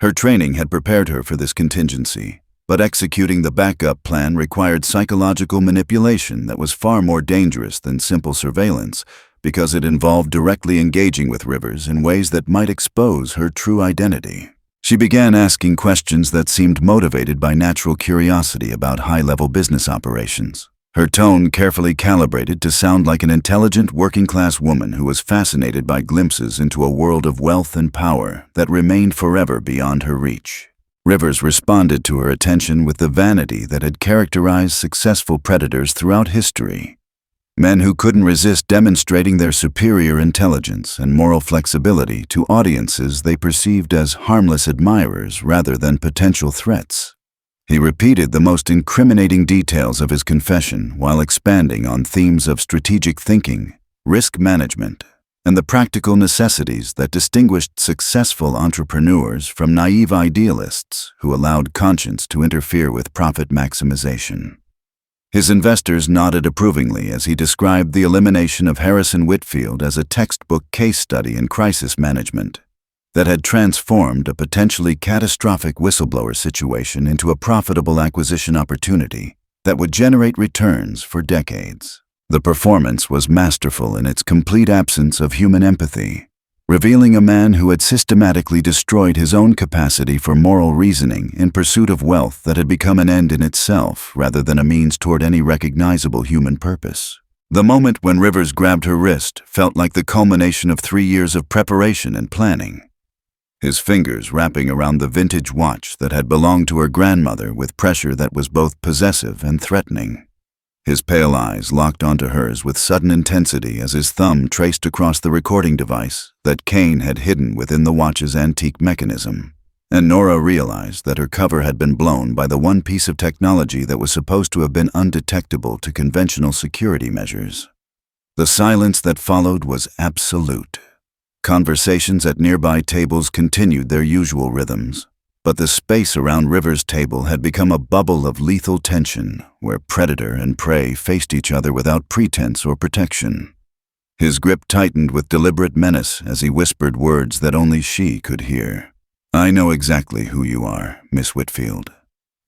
Her training had prepared her for this contingency, but executing the backup plan required psychological manipulation that was far more dangerous than simple surveillance because it involved directly engaging with Rivers in ways that might expose her true identity. She began asking questions that seemed motivated by natural curiosity about high-level business operations, her tone carefully calibrated to sound like an intelligent working-class woman who was fascinated by glimpses into a world of wealth and power that remained forever beyond her reach. Rivers responded to her attention with the vanity that had characterized successful predators throughout history. Men who couldn't resist demonstrating their superior intelligence and moral flexibility to audiences they perceived as harmless admirers rather than potential threats. He repeated the most incriminating details of his confession while expanding on themes of strategic thinking, risk management, and the practical necessities that distinguished successful entrepreneurs from naive idealists who allowed conscience to interfere with profit maximization. His investors nodded approvingly as he described the elimination of Harrison Whitfield as a textbook case study in crisis management that had transformed a potentially catastrophic whistleblower situation into a profitable acquisition opportunity that would generate returns for decades. The performance was masterful in its complete absence of human empathy, revealing a man who had systematically destroyed his own capacity for moral reasoning in pursuit of wealth that had become an end in itself rather than a means toward any recognizable human purpose. The moment when Rivers grabbed her wrist felt like the culmination of 3 years of preparation and planning. His fingers wrapping around the vintage watch that had belonged to her grandmother with pressure that was both possessive and threatening. His pale eyes locked onto hers with sudden intensity as his thumb traced across the recording device that Kane had hidden within the watch's antique mechanism. And Nora realized that her cover had been blown by the one piece of technology that was supposed to have been undetectable to conventional security measures. The silence that followed was absolute. Conversations at nearby tables continued their usual rhythms, but the space around Rivers' table had become a bubble of lethal tension where predator and prey faced each other without pretense or protection. His grip tightened with deliberate menace as he whispered words that only she could hear. "I know exactly who you are, Miss Whitfield,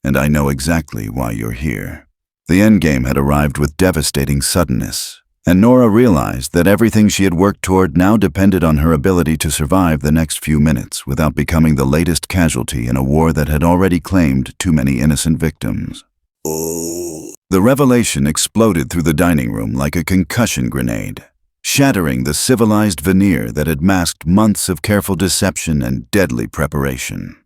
and I know exactly why you're here." The endgame had arrived with devastating suddenness, and Nora realized that everything she had worked toward now depended on her ability to survive the next few minutes without becoming the latest casualty in a war that had already claimed too many innocent victims. The revelation exploded through the dining room like a concussion grenade, shattering the civilized veneer that had masked months of careful deception and deadly preparation.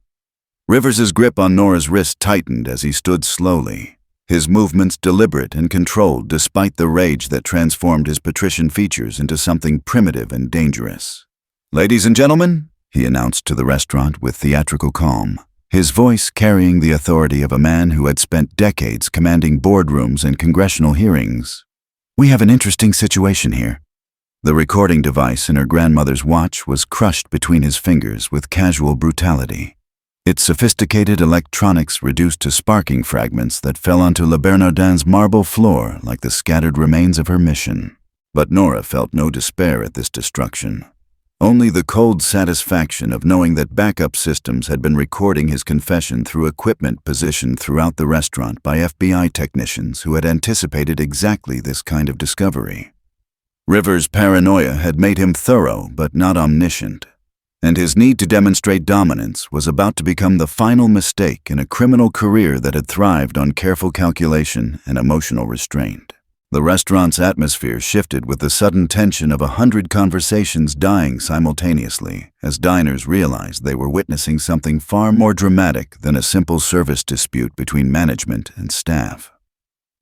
Rivers's grip on Nora's wrist tightened as he stood slowly, his movements deliberate and controlled despite the rage that transformed his patrician features into something primitive and dangerous. "Ladies and gentlemen," he announced to the restaurant with theatrical calm, his voice carrying the authority of a man who had spent decades commanding boardrooms and congressional hearings. "We have an interesting situation here." The recording device in her grandmother's watch was crushed between his fingers with casual brutality. Its sophisticated electronics reduced to sparking fragments that fell onto Le Bernardin's marble floor like the scattered remains of her mission. But Nora felt no despair at this destruction. Only the cold satisfaction of knowing that backup systems had been recording his confession through equipment positioned throughout the restaurant by FBI technicians who had anticipated exactly this kind of discovery. Rivers' paranoia had made him thorough but not omniscient, and his need to demonstrate dominance was about to become the final mistake in a criminal career that had thrived on careful calculation and emotional restraint. The restaurant's atmosphere shifted with the sudden tension of 100 conversations dying simultaneously as diners realized they were witnessing something far more dramatic than a simple service dispute between management and staff.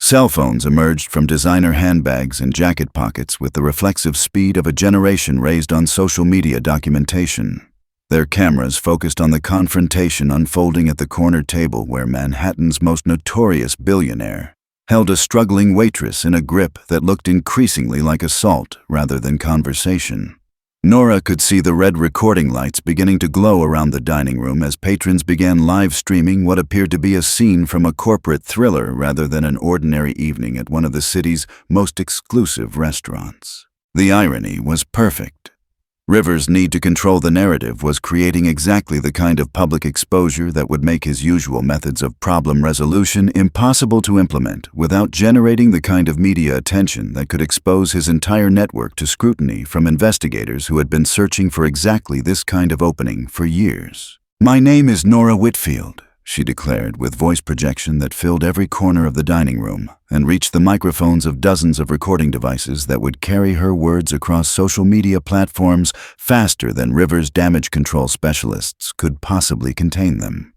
Cell phones emerged from designer handbags and jacket pockets with the reflexive speed of a generation raised on social media documentation. Their cameras focused on the confrontation unfolding at the corner table where Manhattan's most notorious billionaire held a struggling waitress in a grip that looked increasingly like assault rather than conversation. Nora could see the red recording lights beginning to glow around the dining room as patrons began live streaming what appeared to be a scene from a corporate thriller rather than an ordinary evening at one of the city's most exclusive restaurants. The irony was perfect. Rivers' need to control the narrative was creating exactly the kind of public exposure that would make his usual methods of problem resolution impossible to implement without generating the kind of media attention that could expose his entire network to scrutiny from investigators who had been searching for exactly this kind of opening for years. "My name is Nora Whitfield," she declared with voice projection that filled every corner of the dining room and reached the microphones of dozens of recording devices that would carry her words across social media platforms faster than Rivers' damage control specialists could possibly contain them.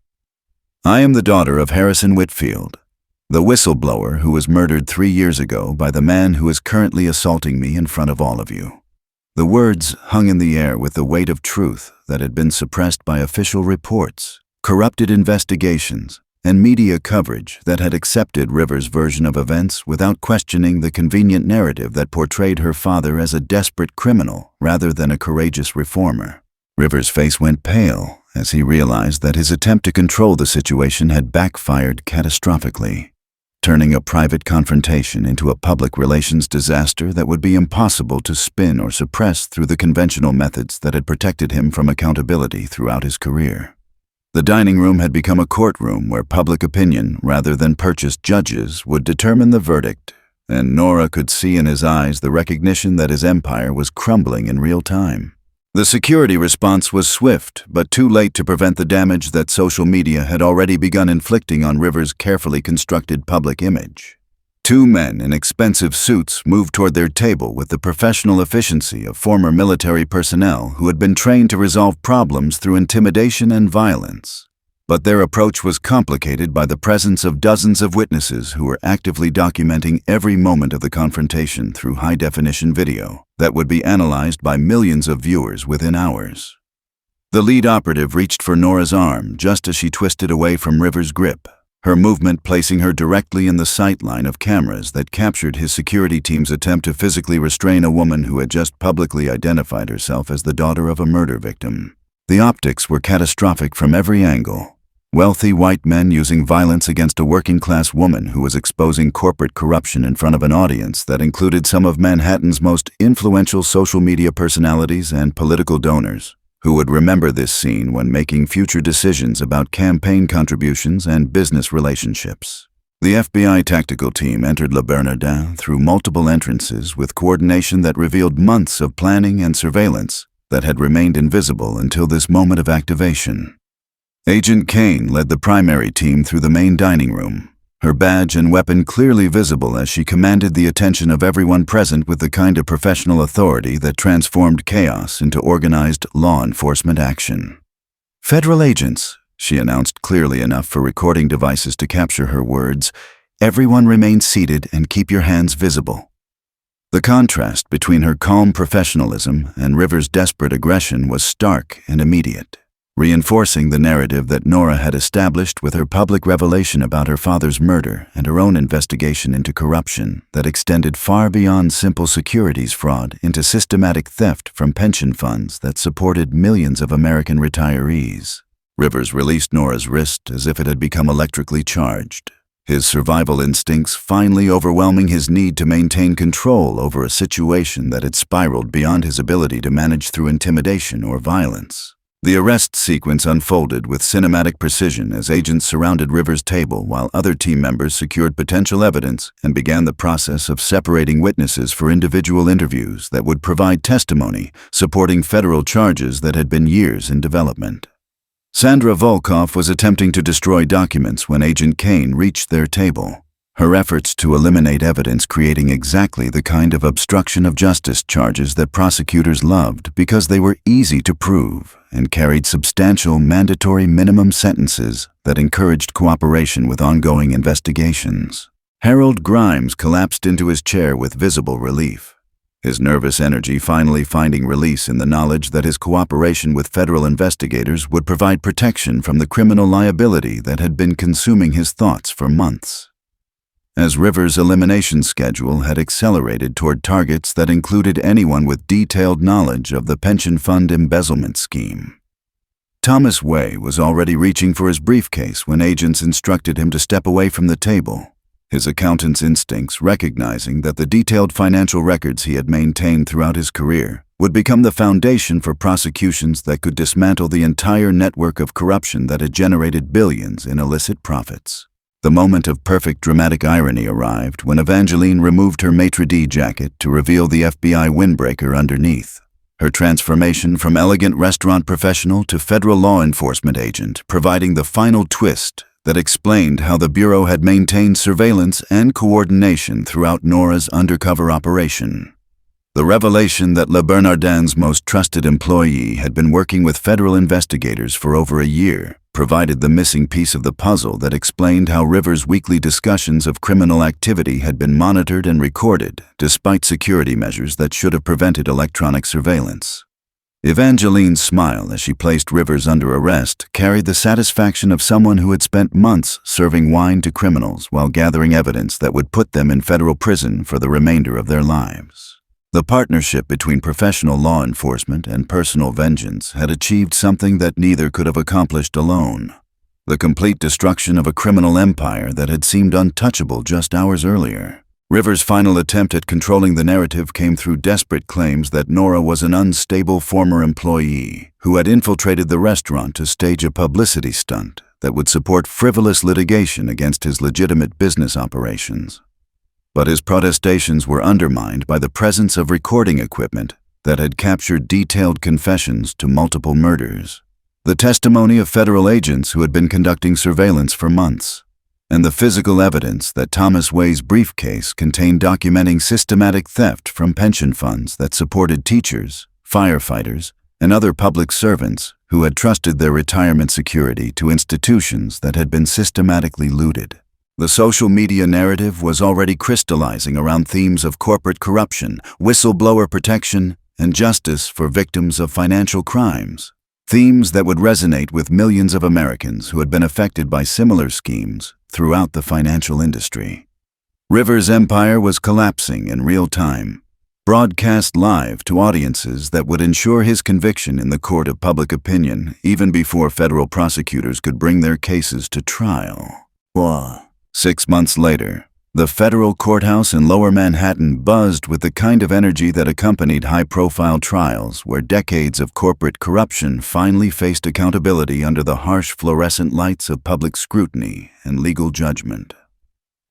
I am the daughter of Harrison Whitfield, the whistleblower who was murdered 3 years ago by the man who is currently assaulting me in front of all of you." The words hung in the air with the weight of truth that had been suppressed by official reports, corrupted investigations, and media coverage that had accepted Rivers' version of events without questioning the convenient narrative that portrayed her father as a desperate criminal rather than a courageous reformer. Rivers' face went pale as he realized that his attempt to control the situation had backfired catastrophically, turning a private confrontation into a public relations disaster that would be impossible to spin or suppress through the conventional methods that had protected him from accountability throughout his career. The dining room had become a courtroom where public opinion, rather than purchased judges, would determine the verdict, and Nora could see in his eyes the recognition that his empire was crumbling in real time. The security response was swift, but too late to prevent the damage that social media had already begun inflicting on Rivers' carefully constructed public image. 2 men in expensive suits moved toward their table with the professional efficiency of former military personnel who had been trained to resolve problems through intimidation and violence. But their approach was complicated by the presence of dozens of witnesses who were actively documenting every moment of the confrontation through high-definition video that would be analyzed by millions of viewers within hours. The lead operative reached for Nora's arm just as she twisted away from Rivers' grip, her movement placing her directly in the sight line of cameras that captured his security team's attempt to physically restrain a woman who had just publicly identified herself as the daughter of a murder victim. The optics were catastrophic from every angle. Wealthy white men using violence against a working-class woman who was exposing corporate corruption in front of an audience that included some of Manhattan's most influential social media personalities and political donors, who would remember this scene when making future decisions about campaign contributions and business relationships. The FBI tactical team entered Le Bernardin through multiple entrances with coordination that revealed months of planning and surveillance that had remained invisible until this moment of activation. Agent Kane led the primary team through the main dining room, her badge and weapon clearly visible as she commanded the attention of everyone present with the kind of professional authority that transformed chaos into organized law enforcement action. "Federal agents," she announced clearly enough for recording devices to capture her words, "everyone remain seated and keep your hands visible." The contrast between her calm professionalism and Rivers' desperate aggression was stark and immediate, reinforcing the narrative that Nora had established with her public revelation about her father's murder and her own investigation into corruption that extended far beyond simple securities fraud into systematic theft from pension funds that supported millions of American retirees. Rivers released Nora's wrist as if it had become electrically charged, his survival instincts finally overwhelming his need to maintain control over a situation that had spiraled beyond his ability to manage through intimidation or violence. The arrest sequence unfolded with cinematic precision as agents surrounded Rivers' table while other team members secured potential evidence and began the process of separating witnesses for individual interviews that would provide testimony supporting federal charges that had been years in development. Sandra Volkoff was attempting to destroy documents when Agent Kane reached their table, her efforts to eliminate evidence creating exactly the kind of obstruction of justice charges that prosecutors loved because they were easy to prove and carried substantial mandatory minimum sentences that encouraged cooperation with ongoing investigations. Harold Grimes collapsed into his chair with visible relief, his nervous energy finally finding release in the knowledge that his cooperation with federal investigators would provide protection from the criminal liability that had been consuming his thoughts for months. As Rivers' elimination schedule had accelerated toward targets that included anyone with detailed knowledge of the pension fund embezzlement scheme. Thomas Way was already reaching for his briefcase when agents instructed him to step away from the table, his accountant's instincts recognizing that the detailed financial records he had maintained throughout his career would become the foundation for prosecutions that could dismantle the entire network of corruption that had generated billions in illicit profits. The moment of perfect dramatic irony arrived when Evangeline removed her maitre d' jacket to reveal the FBI windbreaker underneath. Her transformation from elegant restaurant professional to federal law enforcement agent, providing the final twist that explained how the Bureau had maintained surveillance and coordination throughout Nora's undercover operation. The revelation that Le Bernardin's most trusted employee had been working with federal investigators for over a year provided the missing piece of the puzzle that explained how Rivers' weekly discussions of criminal activity had been monitored and recorded, despite security measures that should have prevented electronic surveillance. Evangeline's smile as she placed Rivers under arrest carried the satisfaction of someone who had spent months serving wine to criminals while gathering evidence that would put them in federal prison for the remainder of their lives. The partnership between professional law enforcement and personal vengeance had achieved something that neither could have accomplished alone: the complete destruction of a criminal empire that had seemed untouchable just hours earlier. Rivers' final attempt at controlling the narrative came through desperate claims that Nora was an unstable former employee who had infiltrated the restaurant to stage a publicity stunt that would support frivolous litigation against his legitimate business operations. But his protestations were undermined by the presence of recording equipment that had captured detailed confessions to multiple murders, the testimony of federal agents who had been conducting surveillance for months, and the physical evidence that Thomas Way's briefcase contained documenting systematic theft from pension funds that supported teachers, firefighters, and other public servants who had trusted their retirement security to institutions that had been systematically looted. The social media narrative was already crystallizing around themes of corporate corruption, whistleblower protection, and justice for victims of financial crimes. Themes that would resonate with millions of Americans who had been affected by similar schemes throughout the financial industry. Rivers' empire was collapsing in real time, broadcast live to audiences that would ensure his conviction in the court of public opinion even before federal prosecutors could bring their cases to trial. 6 months later, the federal courthouse in Lower Manhattan buzzed with the kind of energy that accompanied high-profile trials where decades of corporate corruption finally faced accountability under the harsh fluorescent lights of public scrutiny and legal judgment.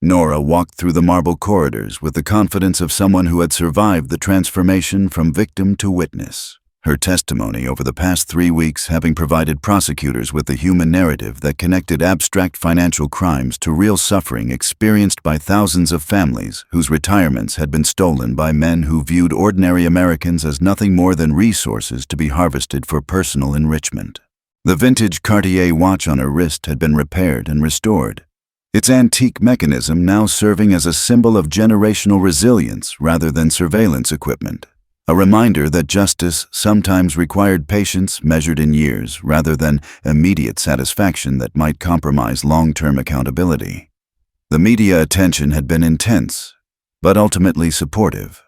Nora walked through the marble corridors with the confidence of someone who had survived the transformation from victim to witness, her testimony over the past 3 weeks having provided prosecutors with the human narrative that connected abstract financial crimes to real suffering experienced by thousands of families whose retirements had been stolen by men who viewed ordinary Americans as nothing more than resources to be harvested for personal enrichment. The vintage Cartier watch on her wrist had been repaired and restored, its antique mechanism now serving as a symbol of generational resilience rather than surveillance equipment. A reminder that justice sometimes required patience measured in years rather than immediate satisfaction that might compromise long-term accountability. The media attention had been intense, but ultimately supportive,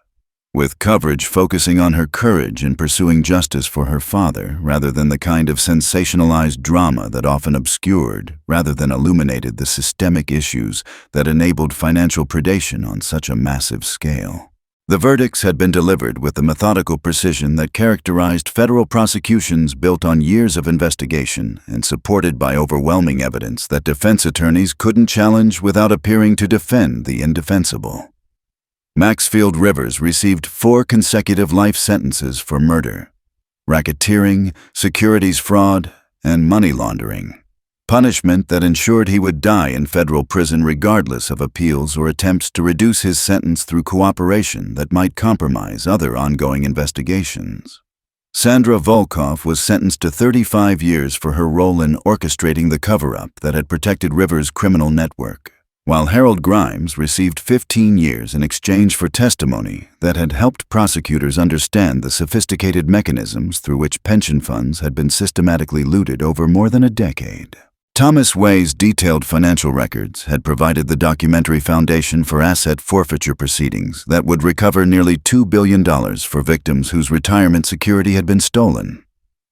with coverage focusing on her courage in pursuing justice for her father rather than the kind of sensationalized drama that often obscured rather than illuminated the systemic issues that enabled financial predation on such a massive scale. The verdicts had been delivered with the methodical precision that characterized federal prosecutions built on years of investigation and supported by overwhelming evidence that defense attorneys couldn't challenge without appearing to defend the indefensible. Maxfield Rivers received 4 consecutive life sentences for murder, racketeering, securities fraud, and money laundering. Punishment that ensured he would die in federal prison regardless of appeals or attempts to reduce his sentence through cooperation that might compromise other ongoing investigations. Sandra Volkoff was sentenced to 35 years for her role in orchestrating the cover-up that had protected Rivers' criminal network, while Harold Grimes received 15 years in exchange for testimony that had helped prosecutors understand the sophisticated mechanisms through which pension funds had been systematically looted over more than a decade. Thomas Way's detailed financial records had provided the documentary foundation for asset forfeiture proceedings that would recover nearly $2 billion for victims whose retirement security had been stolen.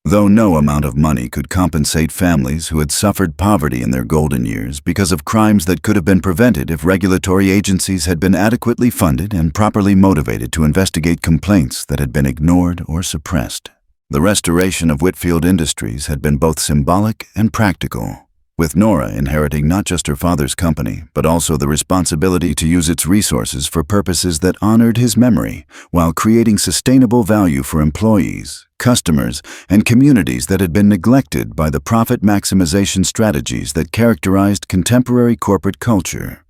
Though no amount of money could compensate families who had suffered poverty in their golden years because of crimes that could have been prevented if regulatory agencies had been adequately funded and properly motivated to investigate complaints that had been ignored or suppressed. The restoration of Whitfield Industries had been both symbolic and practical, with Nora inheriting not just her father's company, but also the responsibility to use its resources for purposes that honored his memory, while creating sustainable value for employees, customers, and communities that had been neglected by the profit maximization strategies that characterized contemporary corporate culture.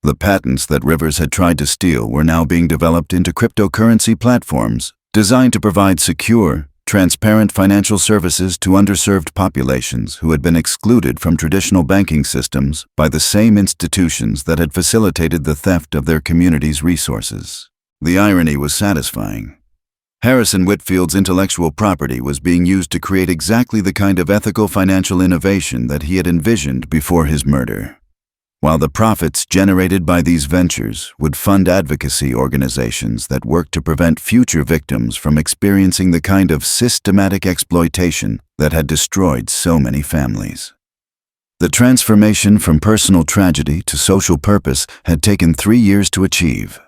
The patents that Rivers had tried to steal were now being developed into cryptocurrency platforms designed to provide secure, transparent financial services to underserved populations who had been excluded from traditional banking systems by the same institutions that had facilitated the theft of their community's resources. The irony was satisfying. Harrison Whitfield's intellectual property was being used to create exactly the kind of ethical financial innovation that he had envisioned before his murder. While the profits generated by these ventures would fund advocacy organizations that work to prevent future victims from experiencing the kind of systematic exploitation that had destroyed so many families. The transformation from personal tragedy to social purpose had taken 3 years to achieve,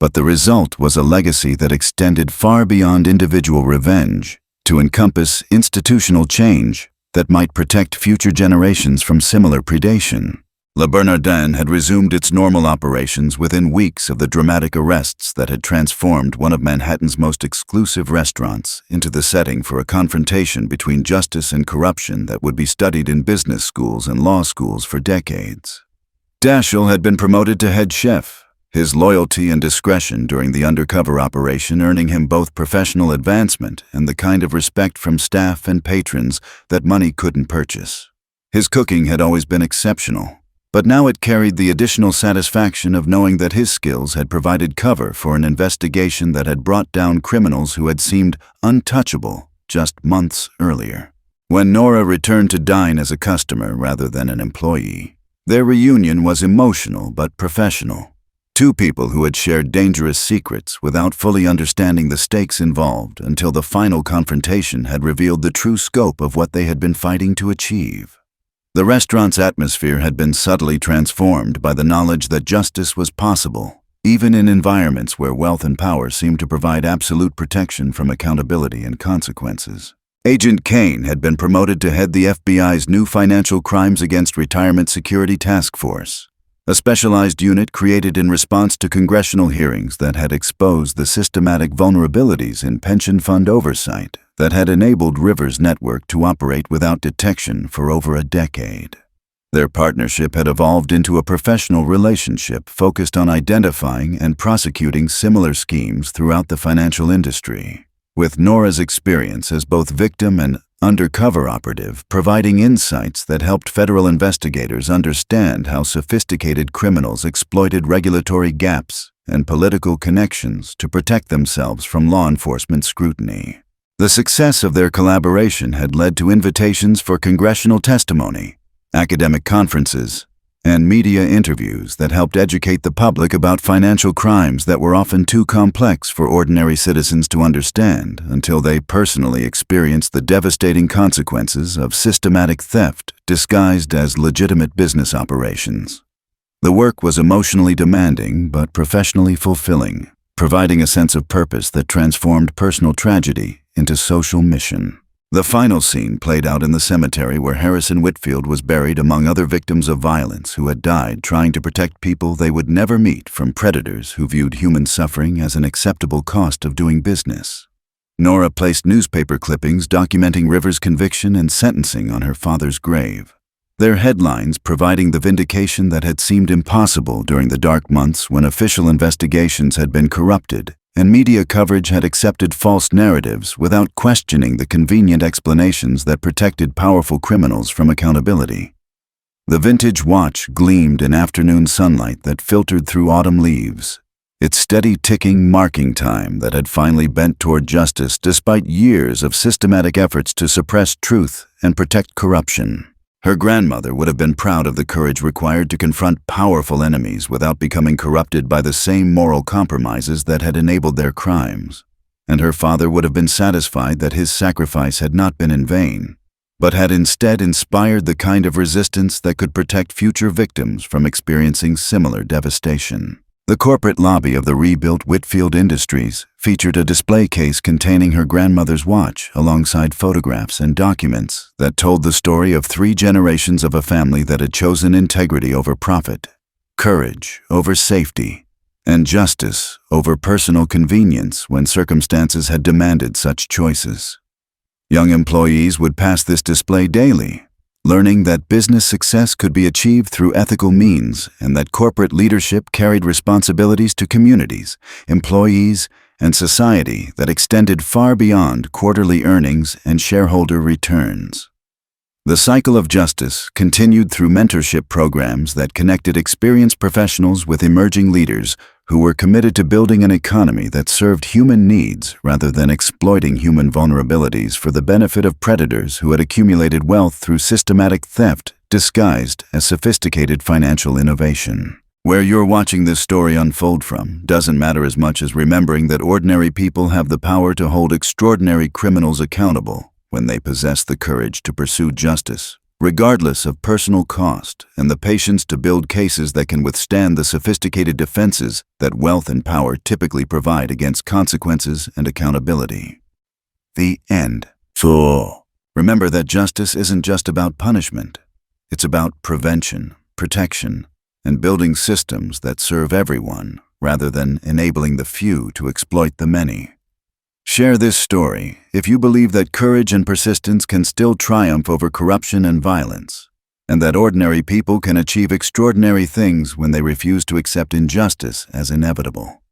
but the result was a legacy that extended far beyond individual revenge to encompass institutional change that might protect future generations from similar predation. Le Bernardin had resumed its normal operations within weeks of the dramatic arrests that had transformed one of Manhattan's most exclusive restaurants into the setting for a confrontation between justice and corruption that would be studied in business schools and law schools for decades. Daschle had been promoted to head chef, his loyalty and discretion during the undercover operation earning him both professional advancement and the kind of respect from staff and patrons that money couldn't purchase. His cooking had always been exceptional, but now it carried the additional satisfaction of knowing that his skills had provided cover for an investigation that had brought down criminals who had seemed untouchable just months earlier. When Nora returned to dine as a customer rather than an employee, their reunion was emotional but professional. Two people who had shared dangerous secrets without fully understanding the stakes involved until the final confrontation had revealed the true scope of what they had been fighting to achieve. The restaurant's atmosphere had been subtly transformed by the knowledge that justice was possible, even in environments where wealth and power seemed to provide absolute protection from accountability and consequences. Agent Kane had been promoted to head the FBI's new Financial Crimes Against Retirement Security Task Force, a specialized unit created in response to congressional hearings that had exposed the systematic vulnerabilities in pension fund oversight that had enabled Rivers' network to operate without detection for over a decade. Their partnership had evolved into a professional relationship focused on identifying and prosecuting similar schemes throughout the financial industry, with Nora's experience as both victim and undercover operative providing insights that helped federal investigators understand how sophisticated criminals exploited regulatory gaps and political connections to protect themselves from law enforcement scrutiny. The success of their collaboration had led to invitations for congressional testimony, academic conferences, and media interviews that helped educate the public about financial crimes that were often too complex for ordinary citizens to understand until they personally experienced the devastating consequences of systematic theft disguised as legitimate business operations. The work was emotionally demanding but professionally fulfilling, providing a sense of purpose that transformed personal tragedy into social mission. The final scene played out in the cemetery where Harrison Whitfield was buried among other victims of violence who had died trying to protect people they would never meet from predators who viewed human suffering as an acceptable cost of doing business. Nora placed newspaper clippings documenting Rivers' conviction and sentencing on her father's grave, their headlines providing the vindication that had seemed impossible during the dark months when official investigations had been corrupted and media coverage had accepted false narratives without questioning the convenient explanations that protected powerful criminals from accountability. The vintage watch gleamed in afternoon sunlight that filtered through autumn leaves, its steady ticking marking time that had finally bent toward justice despite years of systematic efforts to suppress truth and protect corruption. Her grandmother would have been proud of the courage required to confront powerful enemies without becoming corrupted by the same moral compromises that had enabled their crimes. And her father would have been satisfied that his sacrifice had not been in vain, but had instead inspired the kind of resistance that could protect future victims from experiencing similar devastation. The corporate lobby of the rebuilt Whitfield Industries featured a display case containing her grandmother's watch alongside photographs and documents that told the story of 3 generations of a family that had chosen integrity over profit, courage over safety, and justice over personal convenience when circumstances had demanded such choices. Young employees would pass this display daily, learning that business success could be achieved through ethical means and that corporate leadership carried responsibilities to communities, employees, and society that extended far beyond quarterly earnings and shareholder returns. The cycle of justice continued through mentorship programs that connected experienced professionals with emerging leaders who were committed to building an economy that served human needs rather than exploiting human vulnerabilities for the benefit of predators who had accumulated wealth through systematic theft disguised as sophisticated financial innovation. Where you're watching this story unfold from doesn't matter as much as remembering that ordinary people have the power to hold extraordinary criminals accountable when they possess the courage to pursue justice, regardless of personal cost, and the patience to build cases that can withstand the sophisticated defenses that wealth and power typically provide against consequences and accountability. The end. So, remember that justice isn't just about punishment. It's about prevention, protection, and building systems that serve everyone rather than enabling the few to exploit the many. Share this story if you believe that courage and persistence can still triumph over corruption and violence, and that ordinary people can achieve extraordinary things when they refuse to accept injustice as inevitable.